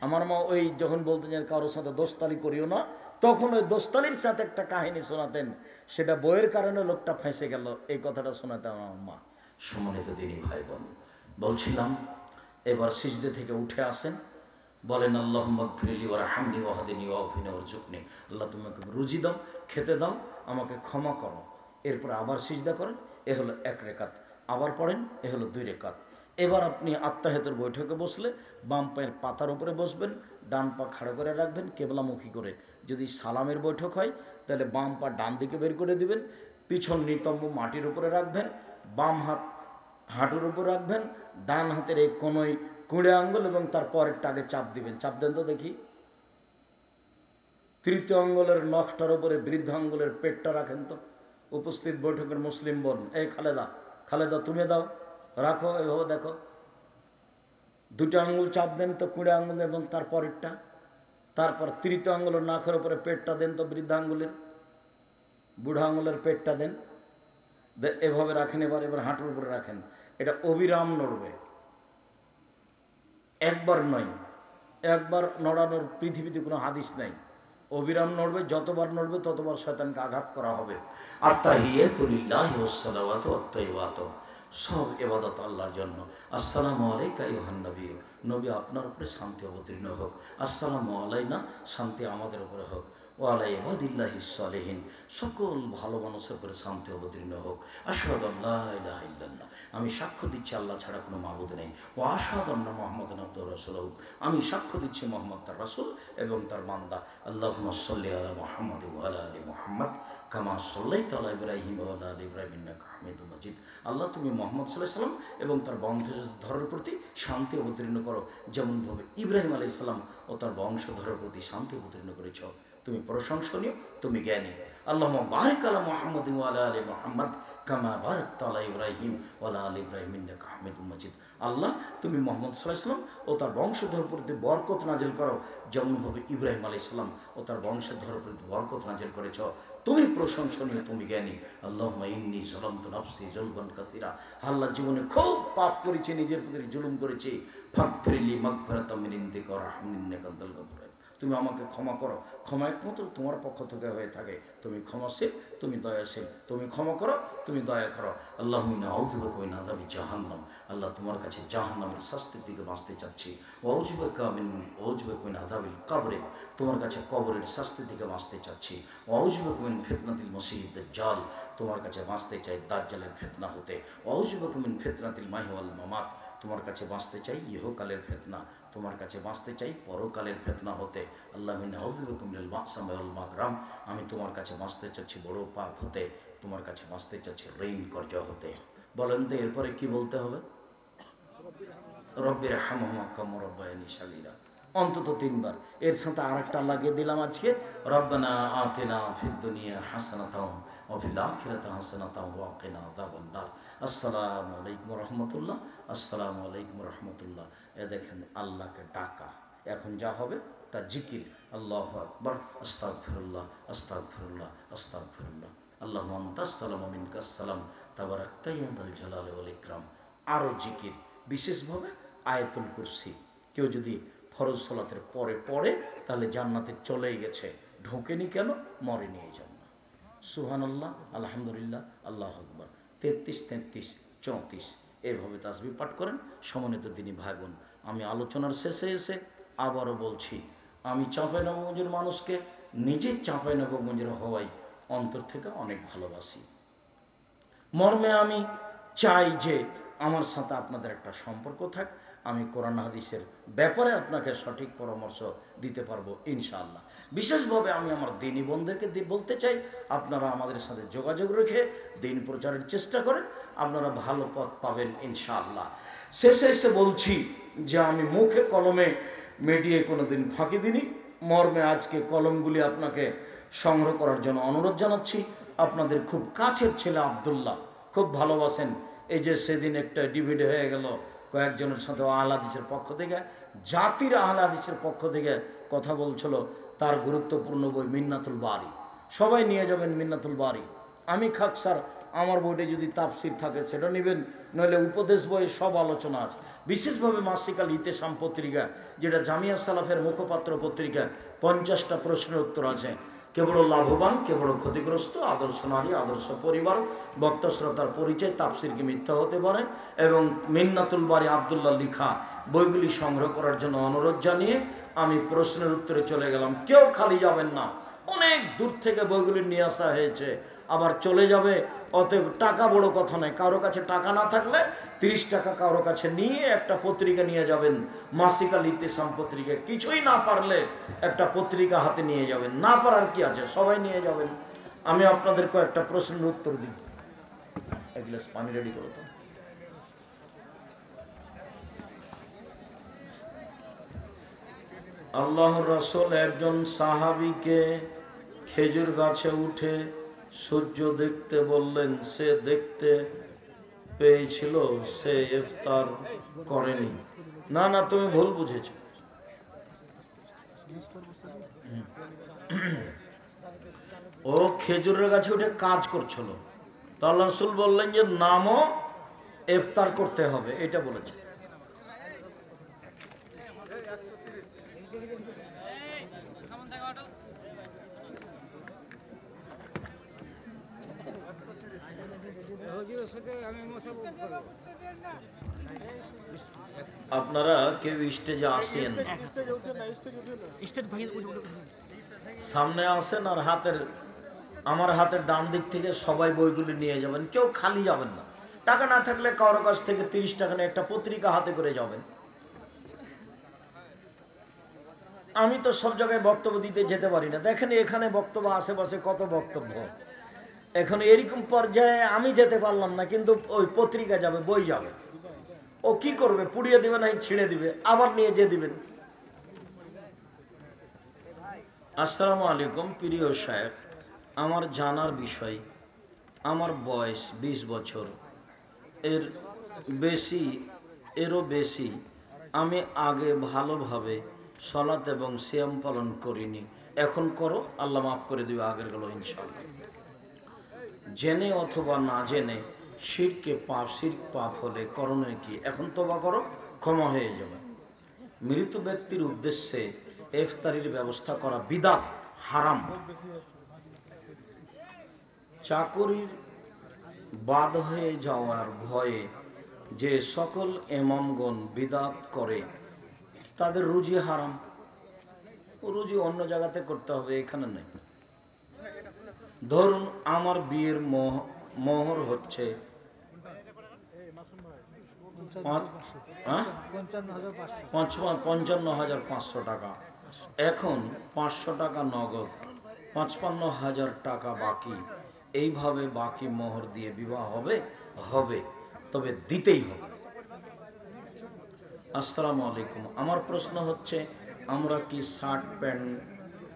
আমার মা ওই যখন বলতেন যে কারোর সাথে দোস্তালি করিও না, তখন ওই দোস্তালির সাথে একটা কাহিনী শোনাতেন। সেটা বইয়ের কারণে লোকটা ফেঁসে গেল, এই কথাটা শোনাতেন আমার মা। সম্মানিত দিনী ভাই বোন, বলছিলাম এবার সিজদে থেকে উঠে আসেন, বলেন আল্লাহুম্মা গফিরলি ওয়ারহামনি ওয়াহদিনি ওয়াআফিনি ওয়ারযুকনি। আল্লাহ তুমি আমাকে রুজি দাও, খেতে দাও, আমাকে ক্ষমা করো। এরপর আবার সিজদা করেন, এ হলো 1 রেকাত। আবার পড়েন, এ হলো 2 রেকাত। এবার আপনি আত্তাহিয়াতের বৈঠকে বসলে বাম পায়ের পাতার উপরে বসবেন, ডান পা খাড়া করে রাখবেন কেবলামুখী করে। যদি সালামের বৈঠক হয় তাহলে বাম পা ডান দিকে বের করে দিবেন, পিছন নিতম্ব মাটির উপরে রাখবেন, বাম হাত হাঁটুর উপর রাখবেন, ডান হাতের এই কোনোই কুড়ে আঙ্গুল এবং তার পরেরটা আগে চাপ দিবেন। চাপ দেন তো দেখি। তৃতীয় আঙ্গুলের নখটার উপরে বৃদ্ধ আঙ্গুলের পেটটা রাখেন তো। উপস্থিত বৈঠকের মুসলিম বোন, এই খালেদা, খালেদা তুমি দাও, রাখো, এভাবে দেখো। 2টা আঙ্গুল চাপ দেন তো, কুড়ে আঙ্গুল এবং তার পরেরটা। তারপর তৃতীয় আঙ্গুলের নাখের উপরে পেটটা দেন তো, বৃদ্ধ আঙ্গুলের, বুড়া আঙ্গুলের পেটটা দেন, এভাবে রাখেন। এবার হাঁটুর উপরে রাখেন। এটা অবিরাম নড়বে, একবার নয়। একবার নড়ানোর পৃথিবীতে কোনো হাদিস নাই। অবিরাম নড়বে, যতবার নড়বে ততবার শয়তানকে আঘাত করা হবে। আত্তাহিয়াতু লিল্লাহি ওয়াস সালাওয়াতু ওয়াত তাইয়্যিবাতু, সব ইবাদত আল্লাহর জন্য। আসসালামু আলাইকা আইয়ুহান নবী, নবী আপনার উপরে শান্তি অবতীর্ণ হোক। আসসালামু আলাইনা, শান্তি আমাদের উপরে হোক। ওয়ালা ইবাদিল্লাহিস সালিহিন, সকল ভালো মানুষের উপরে শান্তি অবতীর্ণ হোক। আশহাদু আল্লা ইলাহা ইল্লাল্লাহ, আমি সাক্ষ্য দিচ্ছি আল্লাহ ছাড়া কোনো মাবুদ নেই। ওয়া আশহাদু আন্না মুহাম্মাদান আবদুহু ওয়া রাসূলুহু, আমি সাক্ষ্য দিচ্ছি মুহাম্মদ তার রাসূল এবং তার বান্দা। আল্লাহুম্মা সাল্লি আলা মুহাম্মাদ ওয়া আলা আলি মুহাম্মাদ কামা সাল্লাইতা আলা ইব্রাহিম ওয়া আলা আলি ইব্রাহিম ইন্নাকা হামিদুম মাজিদ। আল্লাহ তুমি মুহাম্মদ সাল্লাল্লাহু আলাইহি সাল্লাম এবং তার বংশধরের প্রতি শান্তি অবতীর্ণ করো, যেমনভাবে ইব্রাহিম আলাইহিস সালাম ও তার বংশধরের প্রতি শান্তি অবতীর্ণ করেছ। তুমি প্রশংসনীয়, তুমি জ্ঞানী। আল্লাহুম্মা বারিক আলা মুহাম্মাদ ওয়া আলা আলি মুহাম্মাদ কামা বারাকতা আলা ইব্রাহিম ওয়া আলা আলি ইব্রাহিম ইন্নাকা হামিদুম মাজিদ। আল্লাহ তুমি মুহাম্মদ সাল্লাল্লাহু আলাইহি সাল্লাম ও তার বংশধরের প্রতি বরকত নাজিল করো, যেমনভাবে ইব্রাহিম আলাইহিস সালাম ও তার বংশধরের প্রতি বরকত নাজিল করেছ। তুমি প্রশংসনীয়, তুমি জ্ঞানী। আল্লাহুম্মা ইন্নী যালামতু নাফসি যুলমান কাসীরা, আল্লাহ জীবনে খুব পাপ করেছি, নিজের প্রতি জুলুম করেছি। ফাগফিরলি মাগফিরাতাম মিন ইনদিকা ওয়া রাহমাতান ইন্নাকা আনতাল গাফুর রাহিম, তুমি আমাকে ক্ষমা করো, ক্ষমা একমাত্র তোমার পক্ষ থেকে হয়ে থাকে। তুমি ক্ষমাশীল, তুমি দয়াশীল, তুমি ক্ষমা করো, তুমি দয়া করো। আল্লাহুম্মা ইন্নী আউযু বিকা মিন আযাবি জাহান্নাম, আল্লাহ তোমার কাছে জাহান্নামের শাস্তির দিকে বাঁচতে চাচ্ছি। ওয়া আউযু বিকা মিন আযাবিল কবর, তোমার কাছে কবরের শাস্তির দিকে বাঁচতে চাচ্ছি। ওয়া আউযু বিকা মিন ফিতনাতিল মাসীহিদ দাজ্জাল, তোমার কাছে বাঁচতে চাই দাজ্জালের ফিতনা হতে। ওয়া আউযু বিকা মিন ফিতনাতিল মাহইয়া ওয়াল মামাত, তোমার কাছে বাঁচতে চাই ইহকালের ফিতনা, তোমার কাছে বাঁচতে চাই পরকালের ফিতনা হতে। আল্লাহুম্মা ইন্নী আউযু বিকা মিনাল মা'সাম ওয়াল মাগরাম, আমি তোমার কাছে বাঁচতে চাচ্ছি বড় পাপ হতে, তোমার কাছে বাঁচতে চাচ্ছি ঋণ কর্জ হতে। বলেন তো এরপরে কি বলতে হবে? রব্বির হামহুমা কামা রাব্বায়ানি সাগীরা, অন্তত 3 বার। এর সাথে আরেকটা লাগিয়ে দিলাম আজকে, রব্বানা আতিনা ফিদ দুনিয়া হাসানাতাও ওয়া ফিল আখিরাতি হাসানাতাও ওয়া কিনা আযাবান নার। আসসালামু আলাইকুম ওয়া রাহমাতুল্লাহ, আসসালামু আলাইকুম ওয়া রাহমাতুল্লাহ। এ দেখেন আল্লাহকে ডাকা, এখন যা হবে তা জিকির। আল্লাহু আকবার, আস্তাগফিরুল্লাহ, আস্তাগফিরুল্লাহ, আস্তাগফিরুল্লাহ। আল্লাহুম্মা আনতাস সালামু ওয়া মিনকাস সালাম তাবারাকতা ইয়া যাল জালালি ওয়াল ইকরাম। আরও জিকির, বিশেষভাবে আয়াতুল কুরসি। কেউ যদি ফরজ সালাতের পরে পড়ে তাহলে জান্নাতে চলেই গেছে, ঢোকেনি কেন? মরেনি এই জন্য। সুবহানাল্লাহ, আলহামদুলিল্লাহ, আল্লাহু আকবার। 33, 33, 34 এভাবে তাসবিহ পাঠ করেন। সমন্বিত দিনী ভাই বোন, আমি আলোচনার শেষে এসে আবারও বলছি, আমি চাঁপাইনবাবগঞ্জের মানুষকে নিজের চাঁপাইনবাবগঞ্জের হওয়াই অন্তর থেকে অনেক ভালোবাসি। মর্মে আমি চাই যে আমার সাথে আপনাদের একটা সম্পর্ক থাক, আমি কোরআন হাদিসের ব্যাপারে আপনাকে সঠিক পরামর্শ দিতে পারবো ইনশাআল্লাহ। বিশেষভাবে আমি আমার দিনী বোনদেরকে বলতে চাই, আপনারা আমাদের সাথে যোগাযোগ রেখে দিন প্রচারের চেষ্টা করেন, আপনারা ভালো পথ পাবেন ইনশাআল্লাহ। শেষে এসে বলছি যে আমি মুখে কলমে মিডিয়ায় কোনো দিন ফাঁকি দিইনি। মর্মে আজকে কলমগুলি আপনাকে সংগ্রহ করার জন্য অনুরোধ জানাচ্ছি। আপনাদের খুব কাছের ছেলে আব্দুল্লাহ, খুব ভালোবাসেন। এই যে সেদিন একটা ডিভিডি হয়ে গেল, কয়েকজনের সাথে আহলে হাদিসের পক্ষ থেকে, জাতির আহলে হাদিসের পক্ষ থেকে কথা বলছিল, তার গুরুত্বপূর্ণ বই মিন্নাতুল বারি, সবাই নিয়ে যাবেন মিন্নাতুল বারি। আমি খাক স্যার, আমার বইটা যদি তাফসির থাকে সেটা নেবেন, নইলে উপদেশ বইয়ে সব আলোচনা আছে। বিশেষভাবে মাসিকাল ইতেসাম পত্রিকা, যেটা জামিয়া সালাফের মুখপাত্র পত্রিকা, 50টা প্রশ্নের উত্তর আছে। কে বড় লাভবান, কে বড় ক্ষতিগ্রস্ত, আদর্শ নারী, আদর্শ পরিবার, বক্তা শ্রোতার পরিচয়, তাফসির কি মিথ্যা হতে পারে, এবং মিন্নাতুল বারি আব্দুল্লাহ লিখা বইগুলি সংগ্রহ করার জন্য অনুরোধ জানিয়ে আমি প্রশ্নের উত্তরে চলে গেলাম। কেউ খালি যাবেন না, অনেক দূর থেকে বইগুলি নিয়ে আসা হয়েছে, আবার চলে যাবে। অতএব টাকা বড় কথা নয়, কারো কাছে টাকা না থাকলে 30 টাকা কারো কাছে নিয়ে একটা পত্রিকা নিয়ে যাবেন, মাসিকাল ইতেসাম পত্রিকা। কিছুই না পারলে একটা পত্রিকা হাতে নিয়ে যাবেন, না পারার কি আছে, সবাই নিয়ে যাবেন। আমি আপনাদের কয়েকটা প্রশ্নের উত্তর দিই। এক গ্লাস পানি রেডি করো তো। আল্লাহর রাসূল একজন সাহাবীকে খেজুর গাছে উঠে সূর্য দেখতে বললেন, সে দেখতে পেয়েছিল, সে ইফতার করেনি। না না, তুমি ভুল বুঝেছো। ও খেজুরের গাছে উঠে কাজ করছিল, তো আল্লাহ রাসূল বললেন যে নামও ইফতার করতে হবে, এটা বলেছে। আপনারা কেউ স্টেজে আসেন, সামনে আসেন আর আমার হাতের ডান দিক থেকে সবাই বইগুলি নিয়ে যাবেন, কেউ খালি যাবেন না। টাকা না থাকলে কারো কাছ থেকে 30 টাকা নিয়ে একটা পত্রিকা হাতে করে যাবেন। আমি তো সব জায়গায় বক্তব্য দিতে যেতে পারি না, দেখেন এখানে বক্তব্য, আশেপাশে কত বক্তব্য। এখন এরকম পর্যায়ে আমি যেতে পারলাম না, কিন্তু ওই পত্রিকা যাবে, বই যাবে। ও কি করবে? পুড়িয়ে দিবে না ছিঁড়ে দিবে, আবার নিয়ে যে দিবেন। আসসালামু আলাইকুম প্রিয় শায়েখ, আমার জানার বিষয়, আমার বয়স 20 বছর, এরও বেশি। আমি আগে ভালোভাবে সালাত এবং সিয়াম পালন করিনি, এখন করো, আল্লাহ মাফ করে দিবে আগের গুলো ইনশাআল্লাহ। জেনে অথবা না জেনে শিরক পাপ হলে করণীয় কি? এখন তওবা করো, ক্ষমা হয়ে যাবে। মৃত ব্যক্তির উদ্দেশ্যে ইফতারির ব্যবস্থা করা বিদআত, হারাম। চাকরির বাদ হয়ে যাওয়ার ভয়ে যে সকল ইমামগণ বিদআত করে তাদের রুজি হারাম। রুজি অন্য জায়গাতে করতে হবে, এখানে নেই। ধরুন আমার বিয়ের মোহর হচ্ছে 55,500 টাকা। এখন 500 টাকা নগদ, 55,000 টাকা বাকি। এইভাবে বাকি মোহর দিয়ে বিবাহ হবে, তবে দিতেই হবে। আসসালামু আলাইকুম, আমার প্রশ্ন হচ্ছে, আমরা কি শার্ট প্যান্ট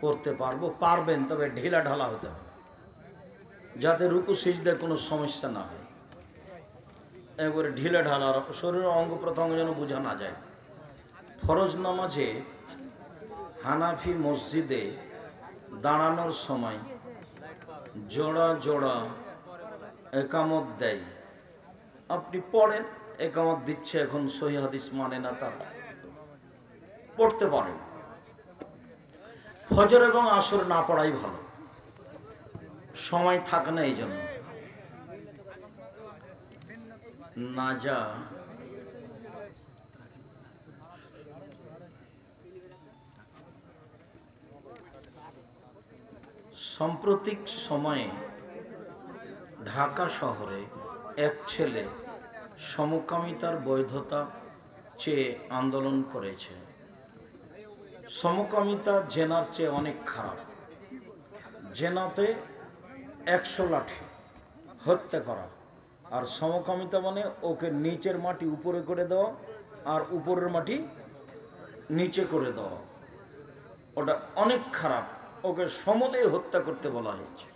পরতে পারবো? পারবেন, তবে ঢিলা ঢালা হতে হবে, যাতে রুকু সিজদায় কোনো সমস্যা না হয়। একবারে ঢিলে ঢালা, শরীরের অঙ্গ প্রত্যঙ্গ যেন বোঝা না যায়। ফরজ নামাজে হানাফি মসজিদে দাঁড়ানোর সময় জোড়া জোড়া একামত দেয়। আপনি পড়েন, একামত দিচ্ছে, এখন সহিহ হাদিস মানে না, তারা পড়তে পারেন। ফজর এবং আসর না পড়াই ভালো, সময় থাকে না এই জন্য। নাজা সাম্প্রতিক সময়ে ঢাকা শহরে এক ছেলে সমকামিতার বৈধতা চেয়ে আন্দোলন করেছে। সমকামিতা জেনার চেয়ে অনেক খারাপ। জেনাতে 100 লাঠি, হত্যা করা। আর সমকামিতা মানে ওকে নিচের মাটি উপরে করে দেওয়া আর উপরের মাটি নিচে করে দেওয়া, ওটা অনেক খারাপ। ওকে সমলে হত্যা করতে বলা হয়েছে।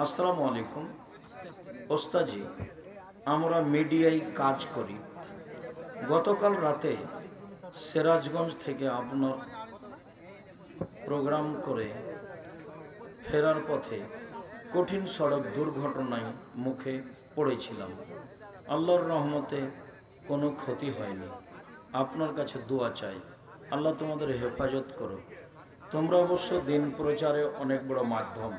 আসসালামু আলাইকুম ওস্তাজি, আমরা মিডিয়ায় কাজ করি। গতকাল রাতে সিরাজগঞ্জ থেকে আপনার প্রোগ্রাম করে ফেরার পথে কঠিন সড়ক দুর্ঘটনায় মুখে পড়েছিলাম। আল্লাহর রহমতে কোনো ক্ষতি হয়নি। আপনার কাছে দোয়া চাই, আল্লাহ তোমাদের হেফাজত করো। তোমরা অবশ্য দিন প্রচারে অনেক বড় মাধ্যম,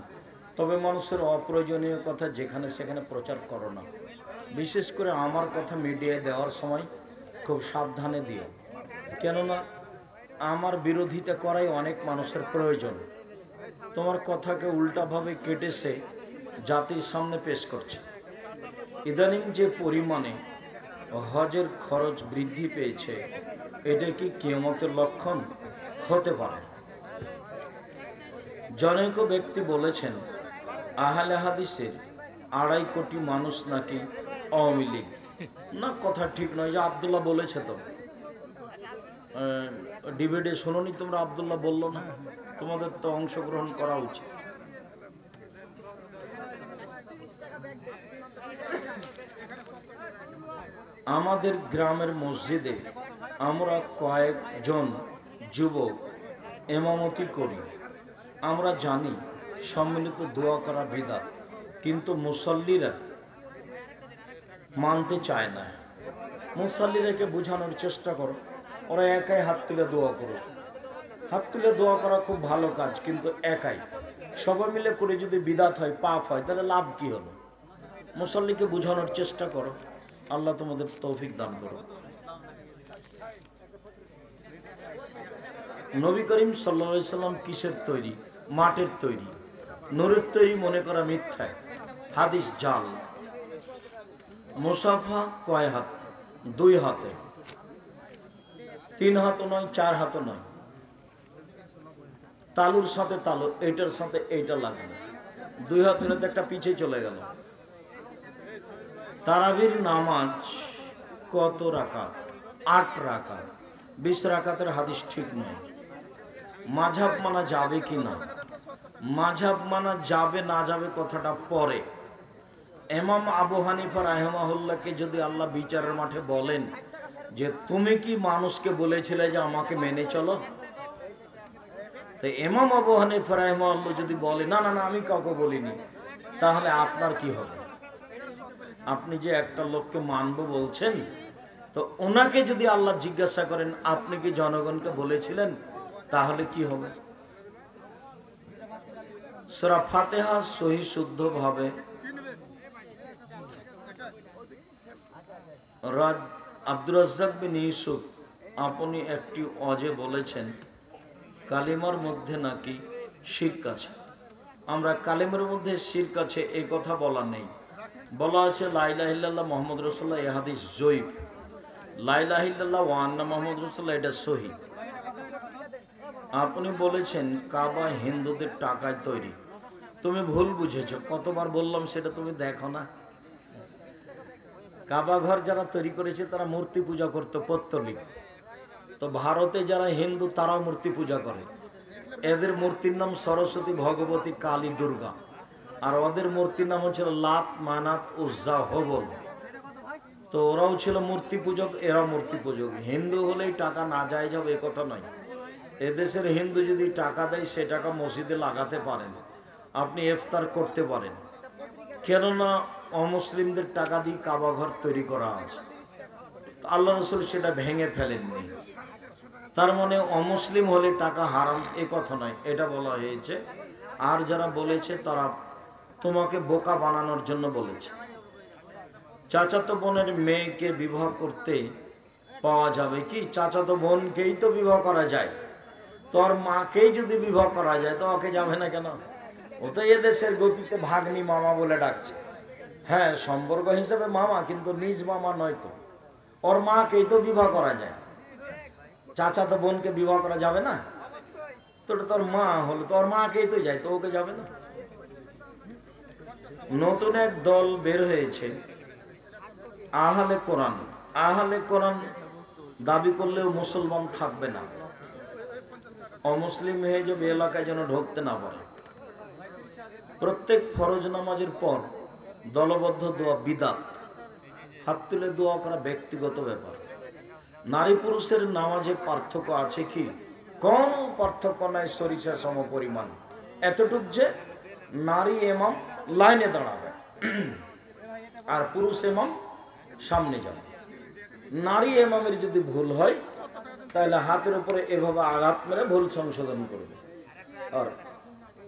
তবে মানুষের অপ্রয়োজনীয় কথা যেখানে সেখানে প্রচার করো না। বিশেষ করে আমার কথা মিডিয়ায় দেওয়ার সময় খুব সাবধানে দিও, কেননা আমার বিরোধিতা করাই অনেক মানুষের প্রয়োজন। তোমার কথাকে উল্টাভাবে কেটেছে জাতির সামনে পেশ করছে। ইদানিং যে পরিমাণে হজের খরচ বৃদ্ধি পেয়েছে, এটা কি কিয়ামতের লক্ষণ হতে পারে? জনৈক ব্যক্তি বলেছেন আহলে হাদিসের 2.5 কোটি মানুষ নাকি আওয়ামী লীগ। না, কথা ঠিক নয়। যে আব্দুল্লাহ বলেছে, তো ডিবেটে শোনোনি তোমরা? আব্দুল্লাহ বললো না? তোমাদের তো অংশগ্রহণ করা উচিত। আমাদের গ্রামের মসজিদে আমরা কয়েকজন যুবক ইমামতি করি। আমরা জানি সম্মিলিত দোয়া করা বিদআত, কিন্তু মুসল্লিরা মানতে চায় না। মুসল্লিদেরকে বোঝানোর চেষ্টা করো, ওরা একাই হাত তুলে দোয়া করো। হাত তুলে দোয়া করা খুব ভালো কাজ, কিন্তু একাই। সবাই মিলে করে যদি বিদআত হয়, পাপ হয়, তাহলে লাভ কি হলো? মুসল্লিকে বোঝানোর চেষ্টা করো। আল্লাহ তোমাদের তৌফিক দান করো। নবী করিম সাল্লাল্লাহু আলাইহি সাল্লাম কিসের তৈরি? মাটির তৈরি। নূরের তৈরি মনে করা মিথ্যায়, হাদিস জাল। মুসাফা কয় হাত? 2 হাতে। 3 হাতও নয়, 4 হাতও নয়। তালুর সাথে তালু, এইটার সাথে এইটা লাগবে। 2 হাত হলে তো একটা পিছিয়ে চলে গেল। তারাবির নামাজ কত রাকাত? 8 রাকাত। 20 রাকাতের হাদিস ঠিক নয়। মাঝহাব মানা যাবে কি না? মাঝহাব মানা যাবে না যাবে কথাটা পরে। ইমাম আবু হানিফা রাহিমাহুল্লাহকে যদি আল্লাহ বিচারের মাঠে বলেন যে তুমি কি মানুষকে বলেছিলে যে আমাকে মেনে চলো, তো ইমাম আবু হানিফা রাহিমাহুল্লাহ যদি বলে না না না আমি কাউকে বলিনি, তাহলে আপনার কি হবে? আপনি যে একটা লোককে মানবো বলছেন, তো ওনাকে যদি আল্লাহ জিজ্ঞাসা করেন আপনি কি জনগণকে বলেছিলেন, তাহলে কি হবে? সূরা ফাতিহা সহি শুদ্ধভাবে আব্দুর রাজ্জাক বিন ইউসুফ আপনি একটি অজে বলেছেন কালিমার মধ্যে নাকি শিরক আছে। আমরা কালিমার মধ্যে শিরক আছে এই কথা বলা নেই। বলা আছে লা ইলাহা ইল্লাল্লাহ মুহাম্মদ রাসূলুল্লাহ, এই হাদিস জয়ীফ। লা ইলাহা ইল্লাল্লাহ ওয়া আন্না মুহাম্মদ রাসূলুল্লাহ এটা সহিহ। আপনি বলেছেন কাবা হিন্দুদের টাকায় তৈরি। তুমি ভুল বুঝেছো। কতবার বললাম সেটা তুমি দেখো না? কাবা ঘর যারা তৈরি করেছে তারা মূর্তি পূজা করতো, পৌত্তলিক। তো ভারতে যারা হিন্দু তারাও মূর্তি পূজা করে। এদের মূর্তির নাম সরস্বতী, ভগবতী, কালী, দুর্গা। আর ওদের মূর্তির নাম হচ্ছিল লাত, মানাত, উজ্জা, হবল। তো ওরাও ছিল মূর্তি পূজক, এরাও মূর্তি পূজক। হিন্দু হলেই টাকা না যায় যাবে এ কথা নয়। এদেশের হিন্দু যদি টাকা দেয় সে টাকা মসজিদে লাগাতে পারেন, আপনি ইফতার করতে পারেন। কেননা অমুসলিমদের টাকা দিয়ে কাবা ঘর তৈরি করা আছে। আল্লাহ রাসূল সেটা ভেঙে ফেলেননি। তার মানে অমুসলিম হলে টাকা হারাম এ কথা নয়, এটা বলা হয়েছে। আর যারা বলেছে তারা তোমাকে বোকা বানানোর জন্য বলেছে। চাচাতো বোনের মেয়েকে বিবাহ করতে পাওয়া যাবে কি? চাচাতো বোনকেই তো বিবাহ করা যায়, তোর মাকেই যদি বিবাহ করা যায় তো ওকে যাবে না কেন? ও তো এদেশের গতিতে ভাগ্নি মামা বলে ডাকছে। হ্যাঁ, সম্পর্ক হিসেবে মামা, কিন্তু নিজ মামা নয়। তো ওর মাকেই তো বিবাহ করা যায়, চাচাতো বোনকে বিবাহ করা যাবে না? তো তোর মা হলো, তোর মাকেই তো যায়, তো ওকে যাবে না? নতুন এক দল বের হয়েছে, আহলে কোরআন। আহলে কোরআন দাবি করলেও মুসলমান থাকবে না, অমুসলিম হয়ে যাবে, এলাকায় যেন ঢুকতে না পারে। প্রত্যেক ফরজ নামাজের পর দলবদ্ধ দোয়া বিদাত। হাত তুলে দোয়া করা ব্যক্তিগত ব্যাপার। নারী পুরুষের নামাজে পার্থক্য আছে কি? কোনো পার্থক্য নাই, সরিষা সম পরিমাণ। এতটুক যে নারী ইমাম লাইনে দাঁড়াবে আর পুরুষ ইমাম সামনে যাবে। নারী ইমামের যদি ভুল হয় তাহলে হাতের উপরে এভাবে আঘাত মেরে ভুল সংশোধন করবে, আর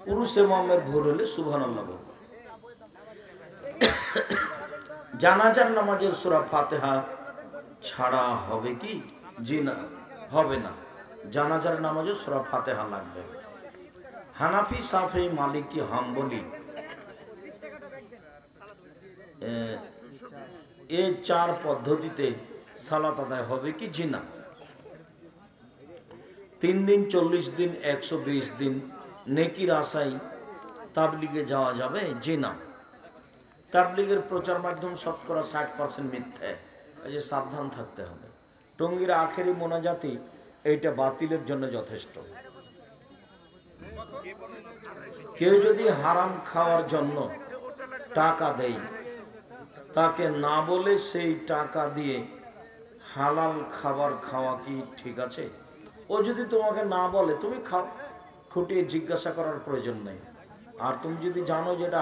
পুরুষ ইমামের ভুল হলে সুবহানাল্লাহ বলবে। জানাজার নামাজের সূরা ফাতিহা ছাড়া হবে কি? জি না, হবে না। জানাজার নামাজে সূরা ফাতিহা লাগবে। হানাফি, শাফেঈ, মালিকি, হাম্বলি এই 4 পদ্ধতিতে সালাত আদায় হবে কি? জি না। 3 দিন, 40 দিন, 120 দিন নেকির আশায় তাবলিগে যাওয়া যাবে? জি না। তাবলিগের প্রচার মাধ্যম শতকরা 60% মিথ্যে, এই যে সাবধান থাকতে হবে। টঙ্গীর আখেরি মোনাজাতি এইটা বাতিলের জন্য যথেষ্ট। কেউ যদি হারাম খাওয়ার জন্য টাকা দেয়, তাকে না বলে সেই টাকা দিয়ে হালাল খাবার খাওয়া কি ঠিক আছে? ও যদি তোমাকে না বলে তুমি খাও, খুঁটিয়ে জিজ্ঞাসা করার প্রয়োজন নেই। আর তুমি যদি জানো যেটা